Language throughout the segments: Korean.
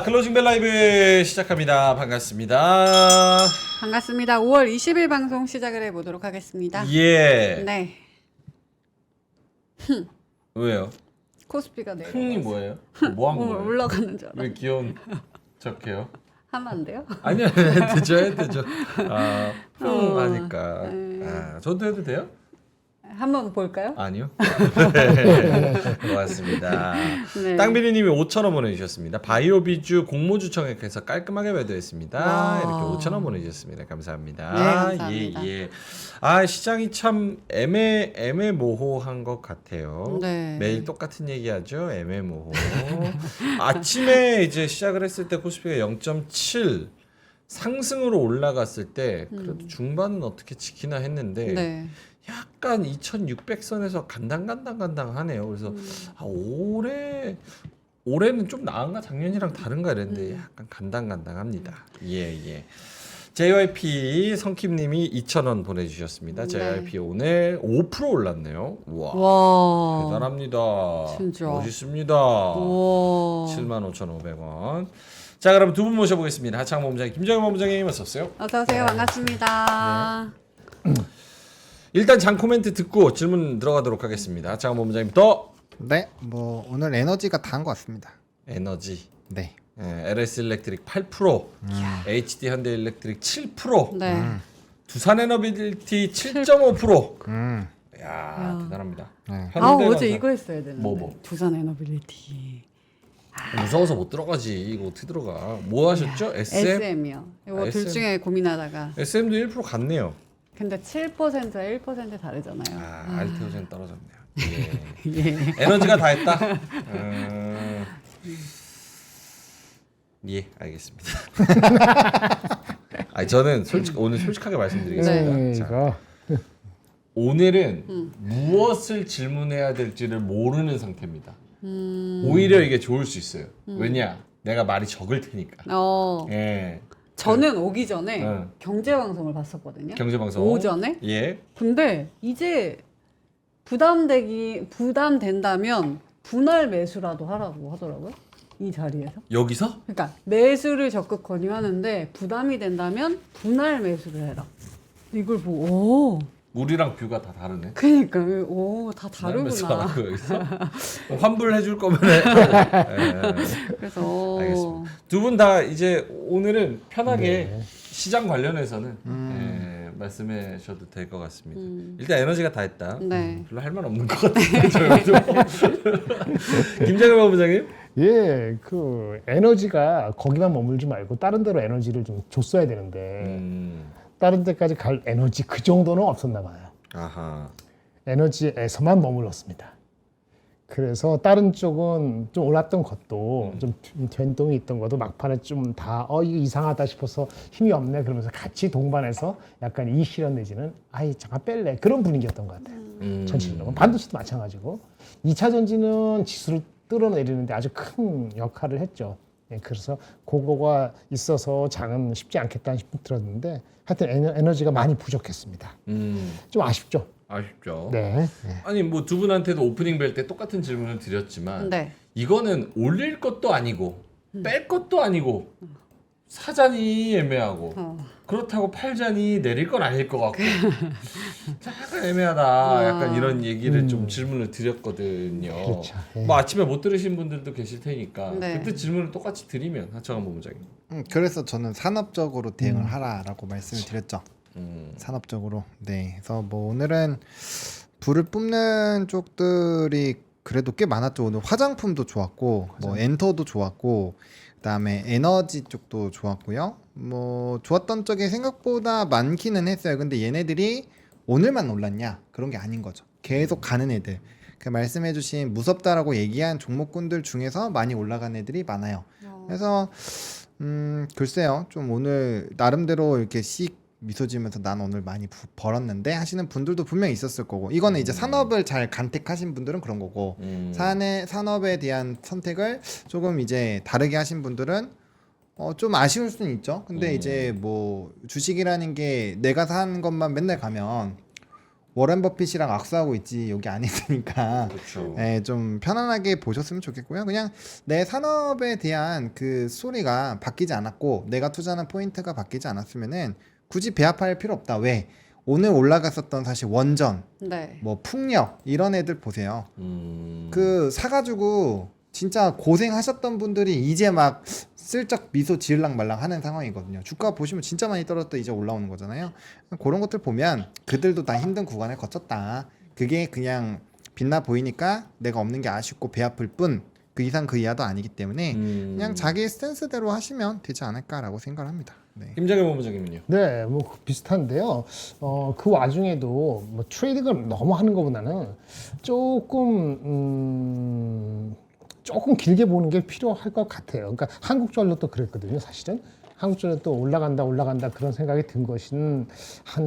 클로징 벨 라이브 시작합니다. 반갑습니다. 반갑습니다. 5월 20일 방송 시작을 해보도록 하겠습니다. 예. 네. 왜요? 코스피가 내려. 흥이 뭐예요? 뭐 한 거예요? 올라가는 줄 알아. 왜 귀여운 척해요? 하면 안 돼요? 아니요, 되죠. 흥 하니까. 네. 저도 해도 돼요? 한번 볼까요? 아니요. 고맙습니다. 네. 땅비리님이 5,000원 보내주셨습니다. 바이오비주 공모주청액해서 깔끔하게 매도했습니다. 와. 이렇게 5,000원 보내주셨습니다. 감사합니다. 네, 감사합니다. 예. 시장이 참 애매모호한 것 같아요. 네. 매일 똑같은 얘기하죠. 애매모호. 아침에 이제 시작을 했을 때 코스피가 0.7 상승으로 올라갔을 때 그래도 중반은 어떻게 지키나 했는데 네. 약간 2,600선에서 간당간당하네요. 그래서 올해는 좀 나은가 작년이랑 다른가 이랬는데 약간 간당간당합니다. 예. JYP 성킴님이 2,000원 보내주셨습니다. 네. JYP 오늘 5% 올랐네요. 우와, 와. 대단합니다. 진짜. 멋있습니다. 와. 75,500원. 자, 그럼 두 분 모셔보겠습니다. 하창 본부장님, 김정현 본부장님 어서 오세요. 어서 오세요. 반갑습니다. 일단 장 코멘트 듣고 질문 들어가도록 하겠습니다. 하창 본부장님부터. 네, 뭐 오늘 에너지가 다한 것 같습니다. 에너지. 네, LS 일렉트릭 8%, HD 현대일렉트릭 7%, 네. 두산 에너빌리티 7.5%. 야, 야. 대단합니다. 네. 어제 이거 했어야 되는데. 뭐? 두산 에너빌리티. 무서워서 못 들어가지. 이거 어떻게 들어가? 뭐 하셨죠? SM이요. 이거 둘 SM. 중에 고민하다가. SM도 1% 갔네요. 근데 7%와 1% 다르잖아요. 알테오젠 떨어졌네요. 예. 예. 에너지가 다 했다. 예, 알겠습니다. 저는 오늘 솔직하게 말씀드리겠습니다. 자, 오늘은 무엇을 질문해야 될지를 모르는 상태입니다. 오히려 이게 좋을 수 있어요. 왜냐? 내가 말이 적을 테니까. 예. 저는 오기 전에 응. 경제방송을 봤었거든요. 경제방송 오전에. 예. 근데 이제 부담된다면 분할 매수라도 하라고 하더라고요. 이 자리에서. 여기서? 그러니까 매수를 적극 권유하는데 부담이 된다면 분할 매수를 해라. 이걸 보고 우리랑 뷰가 다 다르네. 그러니까 다 매수 다르구나. 하라고 여기서 환불해 줄 거면 그래서 알겠습니다. 두 분 다 이제 오늘은 편하게 시장 관련해서는 말씀해 주셔도 될 것 같습니다. 일단 에너지가 다 했다. 네. 별로 할 말 없는 것 같아요. 김장현 본부장님. 예, 그 에너지가 거기만 머물지 말고 다른 데로 에너지를 좀 줬어야 되는데 다른 데까지 갈 에너지 그 정도는 없었나 봐요. 아하. 에너지에서만 머물렀습니다. 그래서 다른 쪽은 좀 올랐던 것도 좀 변동이 있던 것도 막판에 좀 다 이거 이상하다 싶어서 힘이 없네 그러면서 같이 동반해서 약간 이 실현 내지는 잠깐 뺄래 그런 분위기였던 것 같아요. 전체적으로 반도체도 마찬가지고 2차 전지는 지수를 끌어내리는데 아주 큰 역할을 했죠. 예, 그래서 그거가 있어서 장은 쉽지 않겠다는 싶이 들었는데 하여튼 에너지가 많이 부족했습니다. 좀 아쉽죠. 아쉽죠. 네. 아니 뭐 두 분한테도 오프닝 뵐 때 똑같은 질문을 드렸지만 네. 이거는 올릴 것도 아니고 뺄 것도 아니고 사자니 애매하고 그렇다고 팔자니 내릴 건 아닐 것 같고 약간 애매하다. 약간 이런 얘기를 좀 질문을 드렸거든요. 그렇죠. 예. 뭐 아침에 못 들으신 분들도 계실 테니까 네. 그때 질문을 똑같이 드리면 하창원 본부장님. 그래서 저는 산업적으로 대응을 하라라고 말씀을 드렸죠. 산업적으로. 네, 그래서 뭐 오늘은 불을 뿜는 쪽들이 그래도 꽤 많았죠. 오늘 화장품도 좋았고, 뭐 엔터도 좋았고, 그다음에 에너지 쪽도 좋았고요. 뭐 좋았던 쪽이 생각보다 많기는 했어요. 근데 얘네들이 오늘만 올랐냐? 그런 게 아닌 거죠. 계속 가는 애들. 그 말씀해주신 무섭다라고 얘기한 종목군들 중에서 많이 올라간 애들이 많아요. 그래서 글쎄요, 좀 오늘 나름대로 이렇게 미소 지으면서 난 오늘 많이 벌었는데 하시는 분들도 분명히 있었을 거고, 이거는 이제 산업을 잘 간택하신 분들은 그런 거고, 산업에 대한 선택을 조금 이제 다르게 하신 분들은 좀 아쉬울 수는 있죠. 근데 이제 뭐 주식이라는 게 내가 산 것만 맨날 가면 워렌 버핏이랑 악수하고 있지 여기 안 있으니까 그렇죠. 좀 편안하게 보셨으면 좋겠고요. 그냥 내 산업에 대한 그 스토리가 바뀌지 않았고 내가 투자하는 포인트가 바뀌지 않았으면은 굳이 배합할 필요 없다. 왜? 오늘 올라갔었던 사실 원전, 네. 뭐 풍력 이런 애들 보세요. 그 사가지고 진짜 고생하셨던 분들이 이제 막 슬쩍 미소 지을랑 말랑 하는 상황이거든요. 주가 보시면 진짜 많이 떨어졌다 이제 올라오는 거잖아요. 그런 것들 보면 그들도 다 힘든 구간을 거쳤다. 그게 그냥 빛나 보이니까 내가 없는 게 아쉽고 배 아플 뿐 그 이상 그 이하도 아니기 때문에 그냥 자기 스탠스대로 하시면 되지 않을까라고 생각을 합니다. 네. 김정일 본부장님은요? 네, 뭐 비슷한데요. 그 와중에도 뭐 트레이딩을 너무 하는 것보다는 조금 길게 보는 게 필요할 것 같아요. 그러니까 한국전력도 그랬거든요, 사실은. 한국전력도 올라간다 그런 생각이 든 것은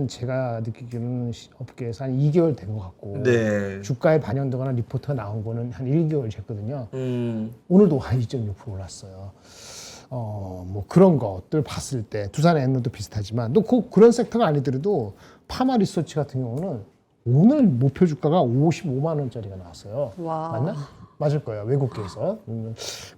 제가 느끼기로는 업계에서 한 2개월 된 것 같고 네. 주가에 반영되거나 리포트가 나온 거는 한 1개월 됐거든요. 오늘도 한 2.6% 올랐어요. 뭐 그런 것들 봤을 때 두산 엔로도 비슷하지만 또 그런 섹터가 아니더라도 파마 리서치 같은 경우는 오늘 목표 주가가 55만 원짜리가 나왔어요. 와. 맞나? 맞을 거예요. 외국계에서.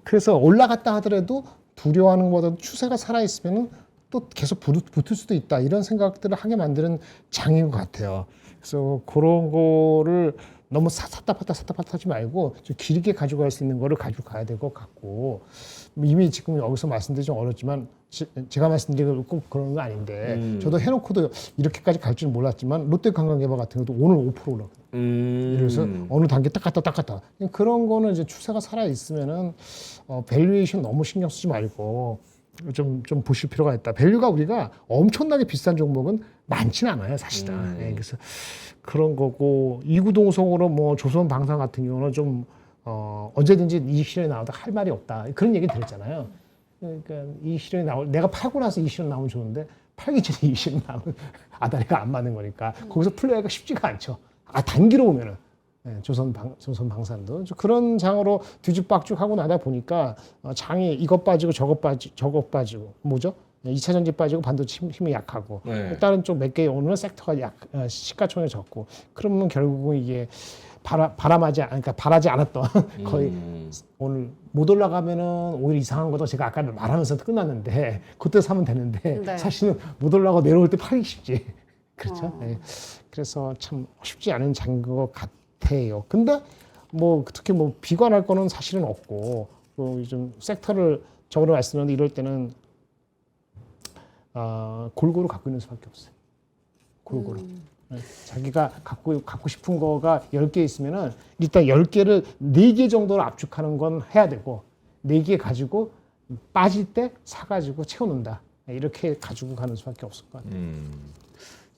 그래서 올라갔다 하더라도 두려워하는 것보다 추세가 살아있으면 또 계속 붙을 수도 있다. 이런 생각들을 하게 만드는 장인 것 같아요. 그래서 그런 거를 너무 샀다 팔다 하지 말고 좀 길게 가져갈 수 있는 거를 가지고 가야 될 것 같고 이미 지금 여기서 말씀드리기 좀 어렵지만 제가 말씀드리고 꼭 그런 거 아닌데 저도 해놓고도 이렇게까지 갈 줄 몰랐지만 롯데관광개발 같은 것도 오늘 5% 올랐거든요. 그래서 어느 단계 딱 갔다 그런 거는 이제 추세가 살아 있으면은 밸류에이션 너무 신경 쓰지 말고 좀 보실 필요가 있다. 밸류가 우리가 엄청나게 비싼 종목은 많지는 않아요, 사실은. 네, 그래서 그런 거고 이구동성으로 뭐 조선방산 같은 경우는 좀 언제든지 이 시련이 나와도 할 말이 없다. 그런 얘기 들었잖아요. 그러니까 이 시련이 내가 팔고 나서 이 시련 나오면 좋은데 팔기 전에 이 시련 나오면 아다리가 안 맞는 거니까 거기서 플레이가 쉽지가 않죠. 단기로 보면은. 네, 조선방산도 그런 장으로 뒤죽박죽 하고 나다 보니까 장이 이것 빠지고 저것 빠지고 뭐죠? 2차 전지 빠지고 반도체 힘이 약하고 네. 다른 쪽 몇 개 오는 섹터가 시가총액 적고 그러면 결국은 이게 그러니까 바라지 않았던 거의 오늘 못 올라가면은 오히려 이상한 것도 제가 아까 말하면서 끝났는데 그때 사면 되는데 네. 사실은 못 올라가고 내려올 때 팔기 쉽지. 그렇죠. 네. 그래서 참 쉽지 않은 장인 것 같아요. 근데 뭐 특히 뭐 비관할 거는 사실은 없고 좀 섹터를 저번에 말씀드렸는데 이럴 때는 골고루 갖고 있는 수밖에 없어요. 골고루. 네. 자기가 갖고 싶은 거가 10개 있으면은 일단 10개를 4개 정도로 압축하는 건 해야 되고 4개 가지고 빠질 때 사가지고 채워놓는다. 이렇게 가지고 가는 수밖에 없을 것 같아요.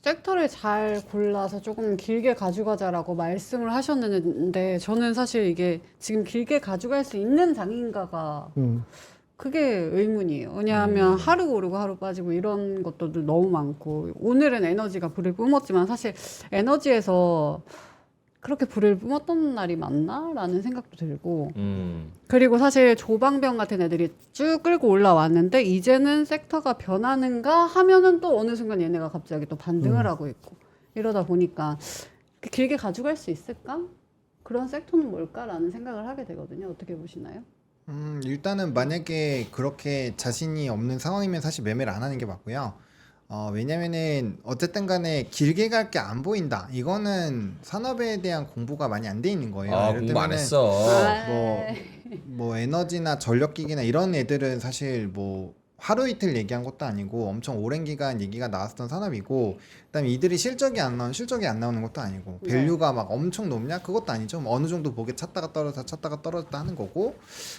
섹터를 잘 골라서 조금 길게 가져가자라고 말씀을 하셨는데 저는 사실 이게 지금 길게 가져갈 수 있는 장인가가 그게 의문이에요. 왜냐하면 하루 오르고 하루 빠지고 이런 것들도 너무 많고 오늘은 에너지가 불을 뿜었지만 사실 에너지에서 그렇게 불을 뿜었던 날이 맞나? 라는 생각도 들고 그리고 사실 조방병 같은 애들이 쭉 끌고 올라왔는데 이제는 섹터가 변하는가 하면은 또 어느 순간 얘네가 갑자기 또 반등을 하고 있고 이러다 보니까 길게 가져갈 수 있을까? 그런 섹터는 뭘까라는 생각을 하게 되거든요. 어떻게 보시나요? 일단은 만약에 그렇게 자신이 없는 상황이면 사실 매매를 안 하는 게 맞고요. 왜냐면은 어쨌든 간에 길게 갈 게 안 보인다. 이거는 산업에 대한 공부가 많이 안 돼 있는 거예요. 예를 공부 안 들면은 했어. 뭐 에너지나 전력기기나 이런 애들은 사실 뭐 하루 이틀 얘기한 것도 아니고 엄청 오랜 기간 얘기가 나왔던 산업이고 그다음에 이들이 실적이 안 나오는 것도 아니고 밸류가 막 엄청 높냐 그것도 아니죠. 뭐 어느 정도 보게 찾다가 떨어졌다 하는 거고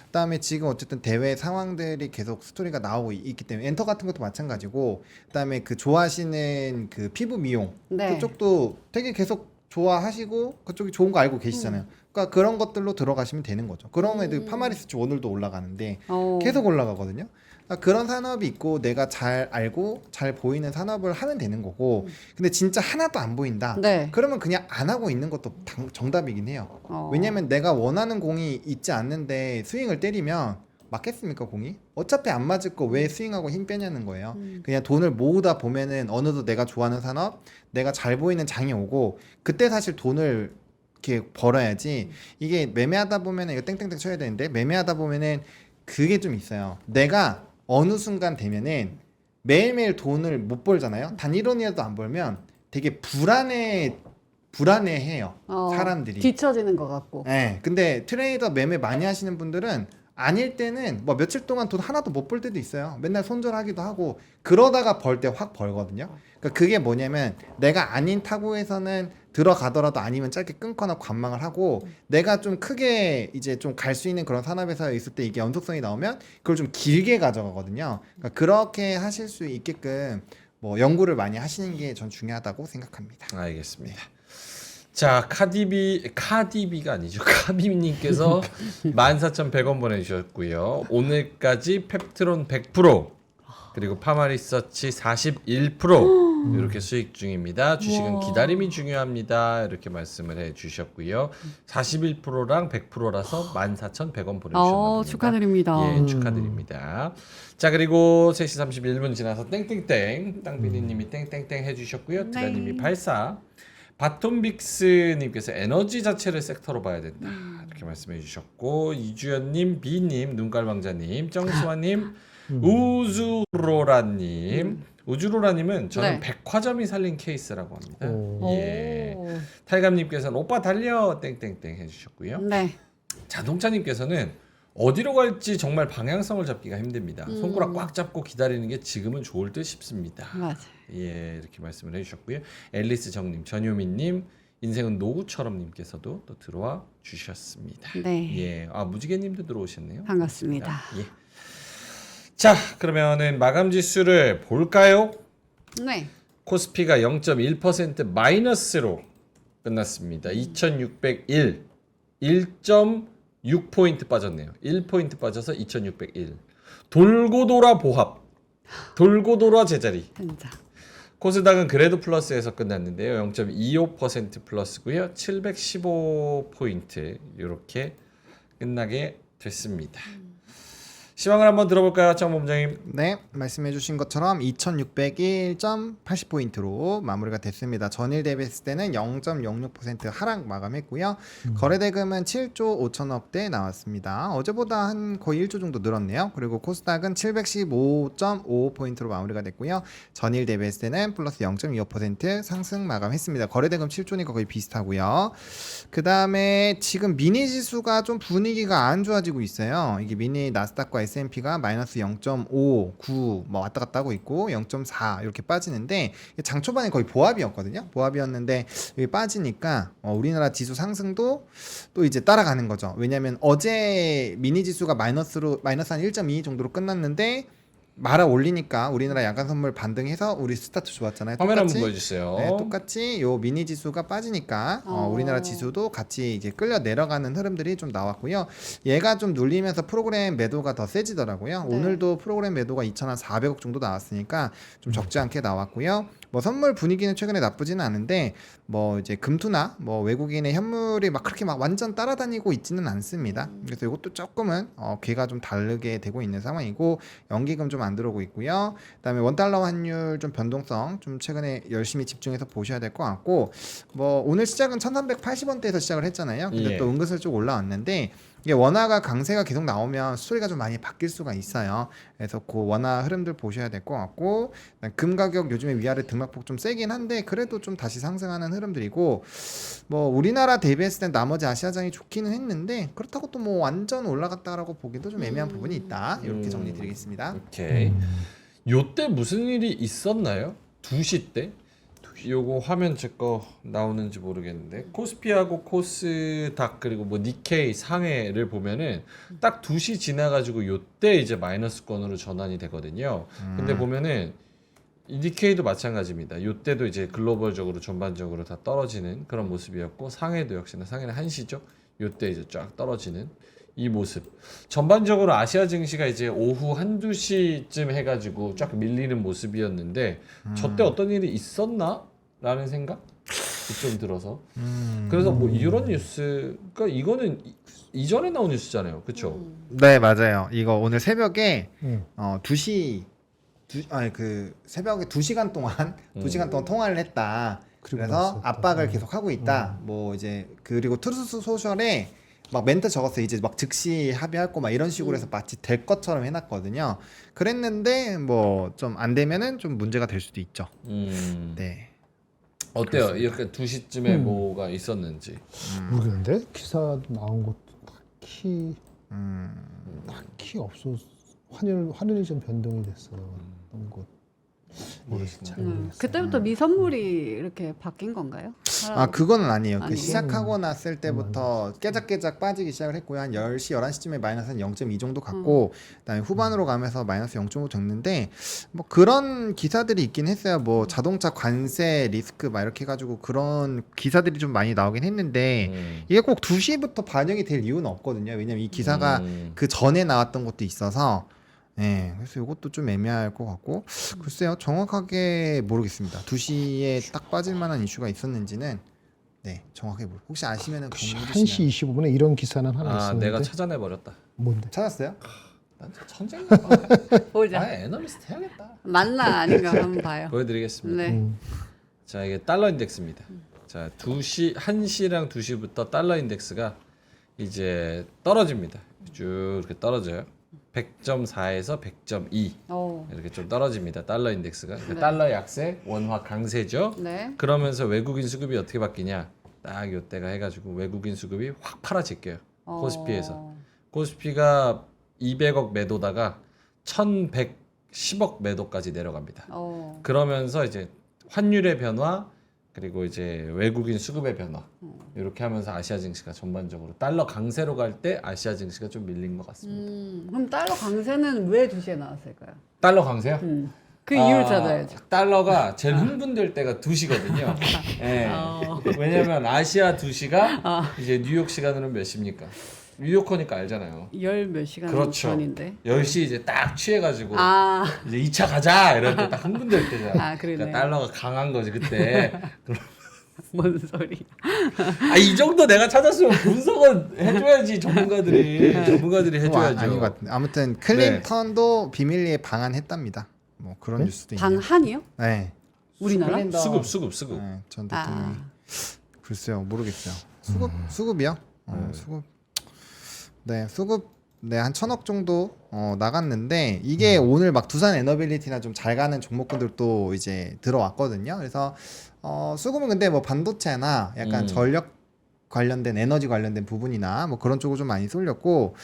그다음에 지금 어쨌든 대외 상황들이 계속 스토리가 나오고 있기 때문에 엔터 같은 것도 마찬가지고 그다음에 그 좋아하시는 그 피부 미용 네. 그쪽도 되게 계속 좋아하시고 그쪽이 좋은 거 알고 계시잖아요. 그러니까 그런 것들로 들어가시면 되는 거죠. 그런 애들 파마리스트 오늘도 올라가는데 계속 올라가거든요. 그러니까 그런 산업이 있고 내가 잘 알고 잘 보이는 산업을 하면 되는 거고 근데 진짜 하나도 안 보인다. 네. 그러면 그냥 안 하고 있는 것도 정답이긴 해요. 왜냐면 내가 원하는 공이 있지 않는데 스윙을 때리면 맞겠습니까 공이? 어차피 안 맞을 거 왜 스윙하고 힘 빼냐는 거예요. 그냥 돈을 모으다 보면은 어느덧 내가 좋아하는 산업, 내가 잘 보이는 장이 오고 그때 사실 돈을 이렇게 벌어야지. 이게 매매하다 보면은 이거 땡땡땡 쳐야 되는데 매매하다 보면은 그게 좀 있어요. 내가 어느 순간 되면은 매일매일 돈을 못 벌잖아요. 단 1원이라도 안 벌면 되게 불안해해요. 사람들이. 뒤처지는 것 같고. 네, 근데 트레이더 매매 많이 하시는 분들은 아닐 때는 뭐 며칠 동안 돈 하나도 못 벌 때도 있어요. 맨날 손절하기도 하고 그러다가 벌 때 확 벌거든요. 그러니까 그게 뭐냐면 내가 아닌 타구에서는 들어가더라도 아니면 짧게 끊거나 관망을 하고 내가 좀 크게 이제 좀 갈 수 있는 그런 산업에서 있을 때 이게 연속성이 나오면 그걸 좀 길게 가져가거든요. 그러니까 그렇게 하실 수 있게끔 뭐 연구를 많이 하시는 게 전 중요하다고 생각합니다. 알겠습니다. 자, 카디비가 아니죠. 카비님께서 14,100원 보내주셨고요. 오늘까지 펩트론 100% 그리고 파마리서치 41% 이렇게 수익 중입니다. 주식은 기다림이 중요합니다. 이렇게 말씀을 해주셨고요. 41%랑 100%라서 14,100원 보내주셨습니다. 축하드립니다. 예, 축하드립니다. 자, 그리고 3시 31분 지나서 땡땡땡 땅비리님이 땡땡땡 해주셨고요. 네. 드라님이 84 바톤빅스님께서 에너지 자체를 섹터로 봐야 된다 이렇게 말씀해 주셨고 이주연님, 비님, 눈깔방자님, 정수아님, 우주로라님 우주로라님은 저는 네. 백화점이 살린 케이스라고 합니다. 예. 오. 탈감님께서는 오빠 달려 땡땡땡 해주셨고요. 네. 자동차님께서는 어디로 갈지 정말 방향성을 잡기가 힘듭니다. 손가락 꽉 잡고 기다리는 게 지금은 좋을 듯 싶습니다. 맞아요. 예, 이렇게 말씀을 해주셨고요. 앨리스 정님, 전효민님, 인생은 노구처럼님께서도 또 들어와 주셨습니다. 네. 예, 무지개님도 들어오셨네요. 반갑습니다. 예. 자, 그러면은 마감 지수를 볼까요? 네. 코스피가 0.1% 마이너스로 끝났습니다. 2,601, 1.6포인트 빠졌네요. 1포인트 빠져서 2,601. 돌고 돌아 보합, 돌고 돌아 제자리. 진짜. 코스닥은 그래도 플러스에서 끝났는데요. 0.25% 플러스고요. 715포인트 이렇게 끝나게 됐습니다. 시황을 한번 들어볼까요, 정 본부장님? 네, 말씀해주신 것처럼 2601.80포인트로 마무리가 됐습니다. 전일 대비했을 때는 0.06% 하락 마감했고요. 거래대금은 7조 5천억대 나왔습니다. 어제보다 한 거의 1조 정도 늘었네요. 그리고 코스닥은 715.55포인트로 마무리가 됐고요. 전일 대비했을 때는 플러스 0.25% 상승 마감했습니다. 거래대금 7조니까 거의 비슷하고요. 그 다음에 지금 미니 지수가 좀 분위기가 안 좋아지고 있어요. 이게 미니 나스닥과 S&P가 마이너스 0.5, 9 뭐 왔다 갔다 하고 있고 0.4 이렇게 빠지는데 장 초반에 거의 보합이었거든요. 보합이었는데 여기 빠지니까 우리나라 지수 상승도 또 이제 따라가는 거죠. 왜냐하면 어제 미니 지수가 마이너스 한 1.2 정도로 끝났는데 말아 올리니까 우리나라 야간 선물 반등해서 우리 스타트 좋았잖아요. 화면 한번 보여주세요. 네, 똑같이 요 미니 지수가 빠지니까 우리나라 지수도 같이 이제 끌려 내려가는 흐름들이 좀 나왔고요. 얘가 좀 눌리면서 프로그램 매도가 더 세지더라고요. 네. 오늘도 프로그램 매도가 2,400억 정도 나왔으니까 좀 적지 않게 나왔고요. 뭐 선물 분위기는 최근에 나쁘지는 않은데 뭐 이제 금투나 뭐 외국인의 현물이 막 그렇게 막 완전 따라다니고 있지는 않습니다. 그래서 이것도 조금은 궤가 좀 다르게 되고 있는 상황이고 연기금 좀 안 들어오고 있고요. 그다음에 원달러 환율 좀 변동성 좀 최근에 열심히 집중해서 보셔야 될 것 같고 뭐 오늘 시작은 1,380원대에서 시작을 했잖아요. 근데 예. 또 은근슬쩍 올라왔는데 이게 원화가 강세가 계속 나오면 스토리가 좀 많이 바뀔 수가 있어요. 그래서 그 원화 흐름들 보셔야 될 것 같고 금 가격 요즘에 위아래 등락폭 좀 세긴 한데 그래도 좀 다시 상승하는 흐름들이고 뭐 우리나라 대비했을 땐 나머지 아시아장이 좋기는 했는데 그렇다고 또 뭐 완전 올라갔다라고 보기도 좀 애매한 부분이 있다. 이렇게 정리드리겠습니다. 오케이. 요때 무슨 일이 있었나요? 2시 때? 요거 화면 제 거 나오는지 모르겠는데 코스피하고 코스닥 그리고 뭐 니케이 상해를 보면은 딱 2시 지나가지고 요때 이제 마이너스권으로 전환이 되거든요. 근데 보면은 이 니케이도 마찬가지입니다. 요때도 이제 글로벌적으로 전반적으로 다 떨어지는 그런 모습이었고 상해도 역시나 상해는 한시죠. 요때 이제 쫙 떨어지는 이 모습. 전반적으로 아시아 증시가 이제 오후 1-2시쯤 해가지고 쫙 밀리는 모습이었는데 저때 어떤 일이 있었나? 라는 생각이 좀 들어서 그래서 뭐 이런 뉴스 그러니까 이거는 이전에 나온 뉴스잖아요. 그렇죠? 네, 맞아요. 이거 오늘 새벽에 음. 2시 그 새벽에 2시간 동안 2시간 동안 통화를 했다. 그리고 그래서 나서 압박을 또, 계속 하고 있다. 뭐 이제 그리고 트루스 소셜에 막 멘트 적었어요. 이제 막 즉시 합의할 거 막 이런 식으로 해서 마치 될 것처럼 해놨거든요. 그랬는데 뭐 좀 안 되면은 좀 문제가 될 수도 있죠. 네. 어때요? 이렇게 2시쯤에 뭐가 있었는지. 모르겠는데 기사 나온 것도 딱히 음, 없어. 환율이 좀 변동이 됐었던 것 모르겠어요. 잘 모르겠어요. 그때부터 미 선물이 이렇게 바뀐 건가요? 그거는 아니에요. 그 아니에요? 시작하고 났을 때부터 깨작깨작 빠지기 시작을 했고요. 한 10시, 11시쯤에 마이너스 한 0.2 정도 갔고 그다음에 후반으로 가면서 마이너스 0.5 적는데 뭐 그런 기사들이 있긴 했어요. 뭐 자동차 관세 리스크 막 이렇게 해가지고 그런 기사들이 좀 많이 나오긴 했는데 이게 꼭 2시부터 반영이 될 이유는 없거든요. 왜냐면 이 기사가 그 전에 나왔던 것도 있어서 네, 그래서 이것도 좀 애매할 것 같고 글쎄요 정확하게 모르겠습니다. 2시에 딱 빠질 만한 이슈가 있었는지는 네 정확하게 모르. 혹시 아시면은 공유 1시 주시면 25분에 이런 기사는 하나 있었는데 내가 찾아내 버렸다. 뭔데? 찾았어요? 난 천재인가 봐. 보자. 애널리스트 해야겠다. 맞나 아닌가 한번 봐요. 보여드리겠습니다. 네. 자, 이게 달러 인덱스입니다. 자, 1시랑 2시부터 달러 인덱스가 이제 떨어집니다. 쭉 이렇게 떨어져요. 100.4에서 100.2 이렇게 좀 떨어집니다. 달러 인덱스가. 그러니까 네. 달러 약세, 원화 강세죠. 네. 그러면서 외국인 수급이 어떻게 바뀌냐? 딱 요때가 해가지고 외국인 수급이 확 팔아질게요. 코스피에서. 코스피가 200억 매도다가 1110억 매도까지 내려갑니다. 그러면서 이제 환율의 변화 그리고 이제 외국인 수급의 변화 이렇게 하면서 아시아 증시가 전반적으로 달러 강세로 갈 때 아시아 증시가 좀 밀린 것 같습니다. 그럼 달러 강세는 왜 2시에 나왔을까요? 달러 강세요? 그 이유를 찾아야죠. 달러가 제일 흥분될 때가 2시거든요. 예. 왜냐면 아시아 2시가 이제 뉴욕 시간으로는 몇 시입니까? 뉴요커니까 알잖아요. 열 몇 시간 그렇죠. 전인데. 10시 이제 딱 취해가지고 아, 이제 2차 가자 이럴 때 딱 흥분될 때잖아. 아, 그러네. 그러니까 달러가 강한 거지 그때. 뭔 소리? 이 정도 내가 찾았으면 분석은 해줘야지 전문가들이 해줘야죠. 아닌 것 같은데 아무튼 클린턴도 비밀리에 방한했답니다. 뭐 그런 뉴스도 있네요. 방한이요? 네. 우리나라? 수급. 네, 전 대통령이 아, 글쎄요 모르겠어요. 수급이요? 수급. 네, 수급 네, 한 1,000억 정도 나갔는데 이게 오늘 막 두산 에너빌리티나 좀 잘 가는 종목군들도 이제 들어왔거든요. 그래서 수급은 근데 뭐 반도체나 약간 전력 관련된 에너지 관련된 부분이나 뭐 그런 쪽으로 좀 많이 쏠렸고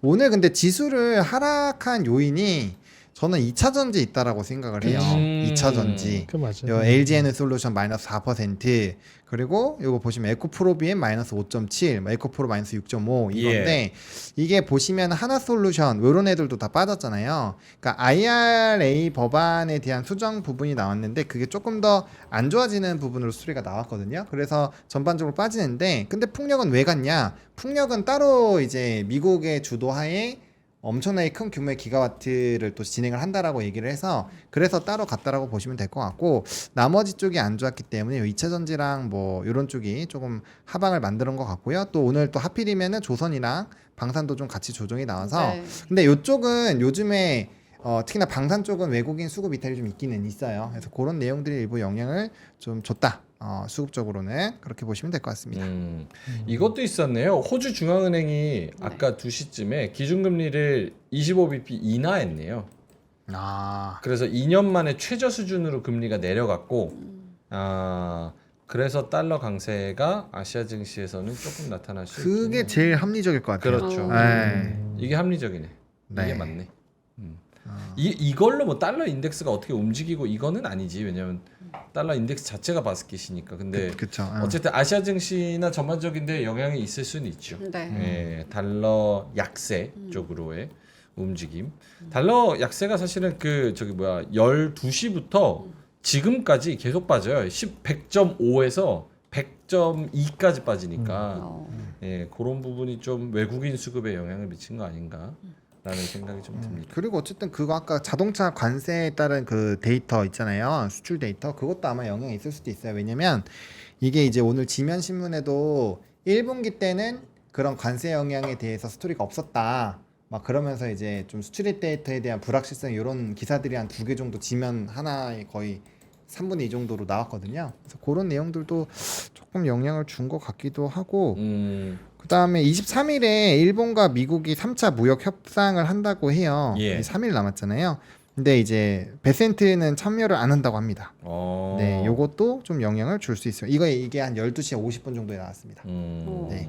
오늘 근데 지수를 하락한 요인이 저는 2차 전지 있다라고 생각을 해요. 2차 전지. 그 맞아요. LG 에너솔루션 마이너스 4% 그리고 이거 보시면 에코프로비엠 마이너스 5.7, 에코프로 마이너스 6.5 이건데 이게 보시면 하나솔루션 이런 애들도 다 빠졌잖아요. 그러니까 IRA 법안에 대한 수정 부분이 나왔는데 그게 조금 더 안 좋아지는 부분으로 수리가 나왔거든요. 그래서 전반적으로 빠지는데 근데 풍력은 왜 갔냐? 풍력은 따로 이제 미국의 주도하에 엄청나게 큰 규모의 기가와트를 또 진행을 한다라고 얘기를 해서 그래서 따로 갔다라고 보시면 될 것 같고 나머지 쪽이 안 좋았기 때문에 2차 전지랑 뭐 이런 쪽이 조금 하방을 만드는 것 같고요. 또 오늘 또 하필이면은 조선이랑 방산도 좀 같이 조정이 나와서 네. 근데 이쪽은 요즘에 특히나 방산 쪽은 외국인 수급 이탈이 좀 있기는 있어요. 그래서 그런 내용들이 일부 영향을 좀 줬다. 수급적으로는 그렇게 보시면 될 것 같습니다. 이것도 있었네요. 호주 중앙은행이 아까 2시쯤에 기준금리를 25bp 인하했네요. 그래서 2년 만에 최저 수준으로 금리가 내려갔고 그래서 달러 강세가 아시아 증시에서는 조금 나타날 수 있죠. 그게 제일 합리적일 것 같아요. 그렇죠. 이게 합리적이네. 이게 네. 맞네. 이걸로 뭐 달러 인덱스가 어떻게 움직이고 이거는 아니지. 왜냐면 달러 인덱스 자체가 바스켓이니까. 근데 그쵸. 어쨌든 아시아 증시나 전반적인데 영향이 있을 수는 있죠. 네. 예, 달러 약세 쪽으로의 움직임. 달러 약세가 사실은 12시부터 지금까지 계속 빠져요. 100.5에서 100.2까지 빠지니까 예, 그런 부분이 좀 외국인 수급에 영향을 미친 거 아닌가라는 생각이 좀 듭니다. 그리고 어쨌든 그거 아까 자동차 관세에 따른 그 데이터 있잖아요. 수출 데이터. 그것도 아마 영향이 있을 수도 있어요. 왜냐면 이게 이제 오늘 지면 신문에도 1분기 때는 그런 관세 영향에 대해서 스토리가 없었다. 막 그러면서 이제 좀 수출입 데이터에 대한 불확실성 이런 기사들이 한 2개 정도 지면 하나에 거의 3분의 2 정도로 나왔거든요. 그래서 그런 내용들도 조금 영향을 준 것 같기도 하고 그 다음에 23일에 일본과 미국이 3차 무역 협상을 한다고 해요. 예. 3일 남았잖아요. 근데 이제 베센트는 참여를 안 한다고 합니다. 네, 요것도 좀 영향을 줄 수 있어요. 이게 한 12시 50분 정도에 나왔습니다. 네.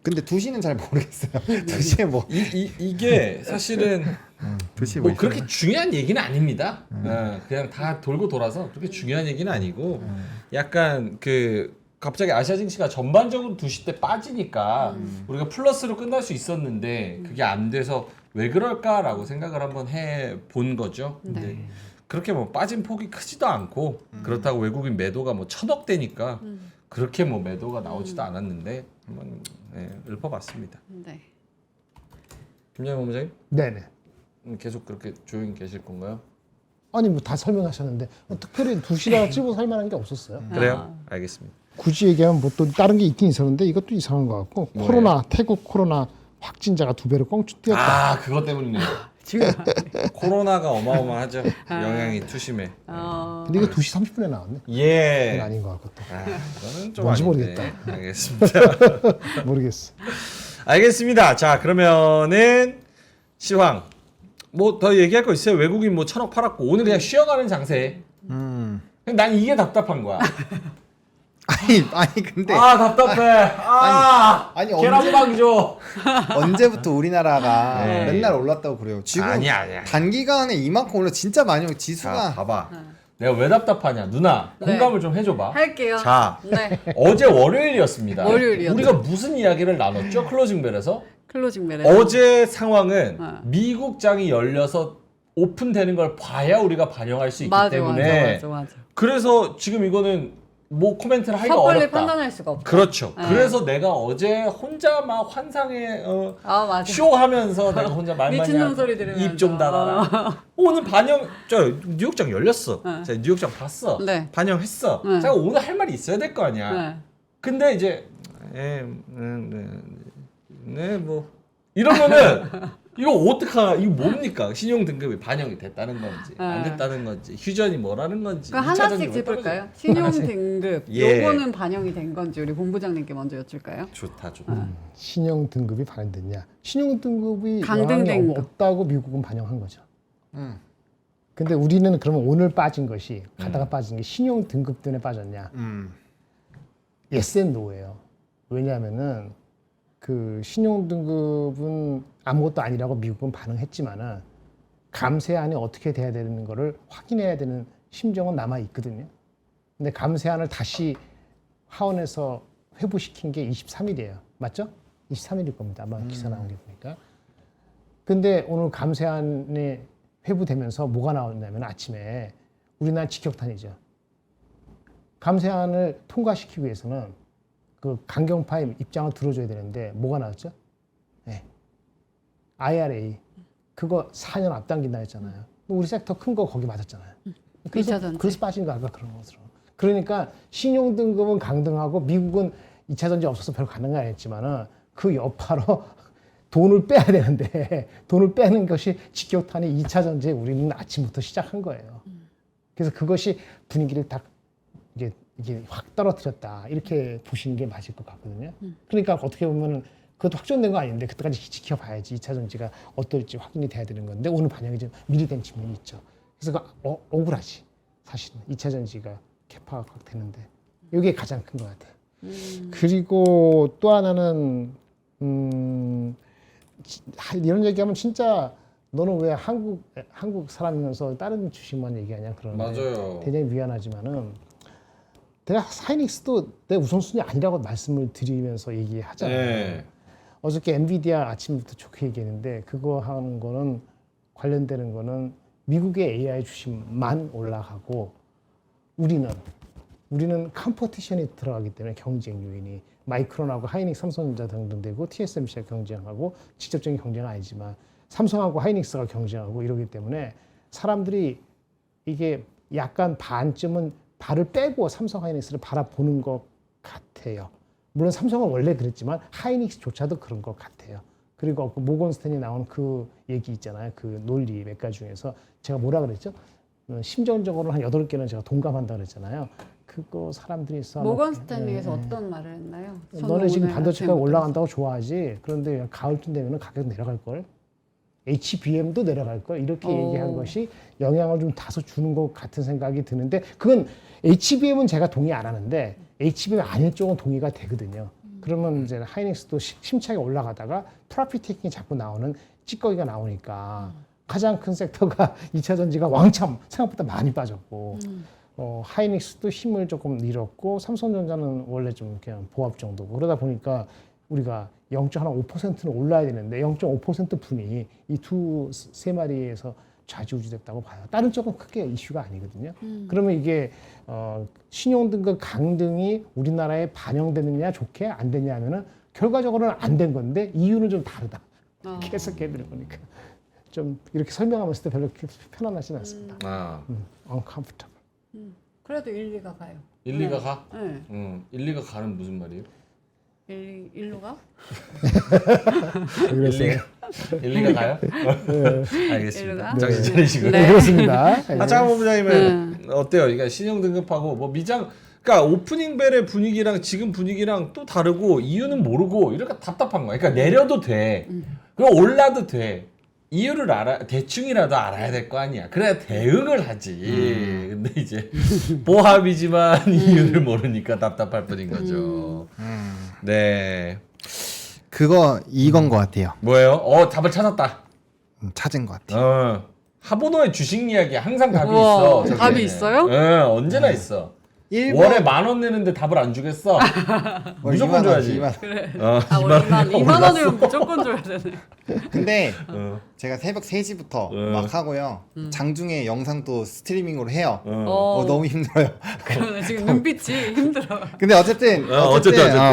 근데 2시는 잘 모르겠어요. 2시에 뭐 이게 사실은 2시 뭐 그렇게 중요한 얘기는 아닙니다. 그냥 다 돌고 돌아서 그렇게 중요한 얘기는 아니고 약간 그 갑자기 아시아 증시가 전반적으로 2시 때 빠지니까 우리가 플러스로 끝날 수 있었는데 그게 안 돼서 왜 그럴까라고 생각을 한번 해 본 거죠. 근데 그렇게 뭐 빠진 폭이 크지도 않고 그렇다고 외국인 매도가 뭐 1,000억 대니까 그렇게 뭐 매도가 나오지도 않았는데 한번 읊어봤습니다. 네. 김장현 본부장님 네네. 계속 그렇게 조용히 계실 건가요? 아니 뭐 다 설명하셨는데 특별히 2시라고 찝어 살 만한 게 없었어요. 그래요? 알겠습니다. 굳이 얘기하면 뭐 또 다른 게 있긴 있었는데 이것도 이상한 것 같고 뭐예요? 코로나 태국 코로나 확진자가 2배로 껑충 뛰었다. 아 그것 때문이네요. 지금 코로나가 어마어마하죠. 영향이 투심해. 근데 이게 2시 30분에 나왔네. 예. 그건 아닌 것 같고 또 이거는 좀 뭔지 아닌데. 모르겠다. 알겠습니다. 모르겠어. 알겠습니다. 자 그러면은 시황 뭐 더 얘기할 거 있어요? 외국인 뭐 1,000억 팔았고 오늘 그냥 쉬어가는 장세. 난 이게 답답한 거야. 아니 근데 아 답답해. 아니 계란빵 줘. 언제부터 우리나라가 네. 맨날 올랐다고 그래요. 지금 아니야. 단기간에 이만큼 올라 진짜 많이 올라. 지수가 자 봐봐. 내가 왜 답답하냐 누나 네. 공감을 좀 해줘봐. 할게요. 자 네. 어제 월요일이었습니다. 월요일이었죠. 우리가 무슨 이야기를 나눴죠? 클로징벨에서 클로징 벨에 어제 상황은 네. 미국장이 열려서 오픈되는 걸 봐야 우리가 반영할 수 있기 때문에 맞아. 그래서 지금 이거는 뭐 코멘트를 하기가 섣불리 어렵다. 판단할 수가 없다. 그렇죠. 네. 그래서 내가 어제 혼자 막 환상에 맞아. 쇼하면서 내가 혼자 말만 미친놈 소리 들으면서. 입 좀 닫아라. 오늘 반영 저 뉴욕장 열렸어. 자, 뉴욕장 봤어. 네. 반영했어. 네. 제가 오늘 할 말이 있어야 될 거 아니야. 네. 근데 이제 뭐 이러면은 이거 어떡하 이거 뭡니까? 신용 등급이 반영이 됐다는 건지 안 됐다는 건지 휴전이 뭐라는 건지 그럼 이차전이 하나씩 뭐 짚을까요? 신용 등급 예. 요거는 반영이 된 건지 우리 본부장님께 먼저 여쭐까요? 좋다. 신용 등급이 반영됐냐? 신용 등급이 강등된 영향이 거. 없다고 미국은 반영한 거죠. 근데 우리는 그러면 오늘 빠진 것이 가다가 빠진 게 신용 등급 때문에 빠졌냐? yes and no예요. 왜냐하면은 그 신용 등급은 아무것도 아니라고 미국은 반응했지만은 감세안이 어떻게 돼야 되는 거를 확인해야 되는 심정은 남아 있거든요. 근데 감세안을 다시 하원에서 회부시킨 게 23일이에요. 맞죠? 23일일 겁니다. 아마 기사 나온 게 보니까. 근데 오늘 감세안이 회부되면서 뭐가 나왔냐면 아침에 우리나라 직격탄이죠. 감세안을 통과시키기 위해서는 그 강경파의 입장을 들어줘야 되는데 뭐가 나왔죠? 네. IRA 그거 4년 앞당긴다 했잖아요. 우리 섹터 큰 거 거기 맞았잖아요. 그래서 빠진 거 아까 그런 것으로. 그러니까 신용 등급은 강등하고 미국은 2차 전지 없어서 별 가능은 아니었지만은 그 여파로 돈을 빼야 되는데 돈을 빼는 것이 직격탄이 2차 전지에 우리는 아침부터 시작한 거예요. 그래서 그것이 분위기를 딱 이게 확 떨어뜨렸다 이렇게 보시는 게 맞을 것 같거든요. 그러니까 어떻게 보면은 그것도 확정된 거 아닌데 그때까지 지켜봐야지 2차 전지가 어떨지 확인이 돼야 되는 건데 오늘 반영이 좀 미리 된 측면이 있죠. 그래서 억울하지 사실은 2차 전지가 캐파가 확 되는데 이게 가장 큰 것 같아요. 그리고 또 하나는 이런 얘기하면 진짜 너는 왜 한국 사람이면서 다른 주식만 얘기하냐 그러는데 맞아요. 굉장히 미안하지만은 내가 하이닉스도 내 우선순위 아니라고 말씀을 드리면서 얘기하잖아요. 네. 어저께 엔비디아 아침부터 좋게 얘기했는데 그거 하는 거는 관련되는 거는 미국의 AI 주식만 올라가고 우리는 컴퍼티션이 들어가기 때문에 경쟁 요인이 마이크론하고 하이닉스, 삼성전자 등등 되고 TSMC가 경쟁하고 직접적인 경쟁은 아니지만 삼성하고 하이닉스가 경쟁하고 이러기 때문에 사람들이 이게 약간 반쯤은 발을 빼고 삼성 하이닉스를 바라보는 것 같아요. 물론 삼성은 원래 그랬지만 하이닉스조차도 그런 것 같아요. 그리고 그 모건 스탠이 나온 그 얘기 있잖아요. 그 논리 몇 가지 중에서 제가 뭐라 그랬죠? 심정적으로 한 8개는 제가 동감한다 그랬잖아요. 그거 사람들이 모건 스탠리에서 어떤 말을 했나요? 저는 너네 지금 오늘 반도체가 아침에 올라간다고 좋아하지. 그런데 가을쯤 되면 가격 내려갈 걸. HBM도 내려갈 걸. 이렇게 얘기한 것이 영향을 좀 다소 주는 것 같은 생각이 드는데 그건 HBM은 제가 동의 안 하는데 HBM 아닌 쪽은 동의가 되거든요. 그러면 이제 하이닉스도 심차게 올라가다가 프로핏 테이킹이 자꾸 나오는 찌꺼기가 나오니까 가장 큰 섹터가 2차 전지가 왕창 생각보다 많이 빠졌고 하이닉스도 힘을 조금 잃었고 삼성전자는 원래 좀 그냥 보합 정도고 그러다 보니까 우리가 0.5%는 올라야 되는데 0.5% 분이 이 세 마리에서 좌지우지됐다고 봐요. 다른 쪽은 크게 이슈가 아니거든요. 그러면 이게 신용등급 강등이 우리나라에 반영되느냐 좋게 안 되냐 하면은 결과적으로는 안 된 건데 이유는 좀 다르다. 계속 걔들을 보니까 좀 이렇게 설명하면서도 별로 편안하진 않습니다. uncomfortable. 그래도 1, 2가 가요. 1, 2가 가? 네. 1, 2가 가는 무슨 말이에요? 1로 가? 1, 2가 가요? 알겠습니다. 일루가? 정신 차리시고. 네. 그렇습니다. 장원 부장님은 어때요? 그러니까 신용 등급하고 뭐 미장, 그러니까 오프닝 벨의 분위기랑 지금 분위기랑 또 다르고 이유는 모르고 이렇게 답답한 거야. 그러니까 내려도 돼. 그럼 올라도 돼. 이유를 대충이라도 알아야 될 거 아니야. 그래야 대응을 하지. 근데 이제 보합이지만 이유를 모르니까 답답할 뿐인 거죠. 네. 그거 이건 것 같아요. 뭐예요? 답을 찾았다. 찾은 것 같아요. 하보노의 주식 이야기 항상 답이 우와, 있어. 저기에는. 답이 있어요? 네, 언제나 있어. 월에 10,000원 내는데 답을 안 주겠어? 무조건 줘야지. 2만. 원래 2만 원이면 무조건 줘야 되네. 근데 제가 새벽 3시부터 막 하고요. 장중에 영상도 스트리밍으로 해요. 너무 힘들어요. 그러네. 지금 눈빛이 힘들어. 근데 어쨌든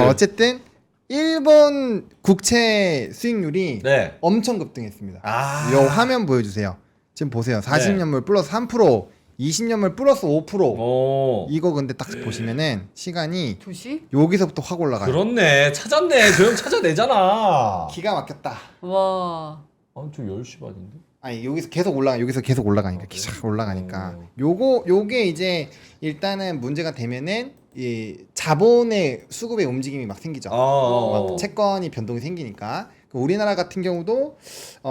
어쨌든. 일본 국채 수익률이 네. 엄청 급등했습니다. 아. 이 화면 보여주세요. 지금 보세요. 40년물 플러스 3%, 20년물 플러스 5%. 이거 근데 딱 보시면은 시간이 2시? 여기서부터 확 올라가요. 그렇네. 찾았네. 그 형 찾아내잖아. 기가 막혔다. 와. 저 10시 반인데? 아니 여기서 계속 올라가니까 기차 올라가니까 요게 이제 일단은 문제가 되면은 이 자본의 수급의 움직임이 막 생기죠. 막 채권이 변동이 생기니까 우리나라 같은 경우도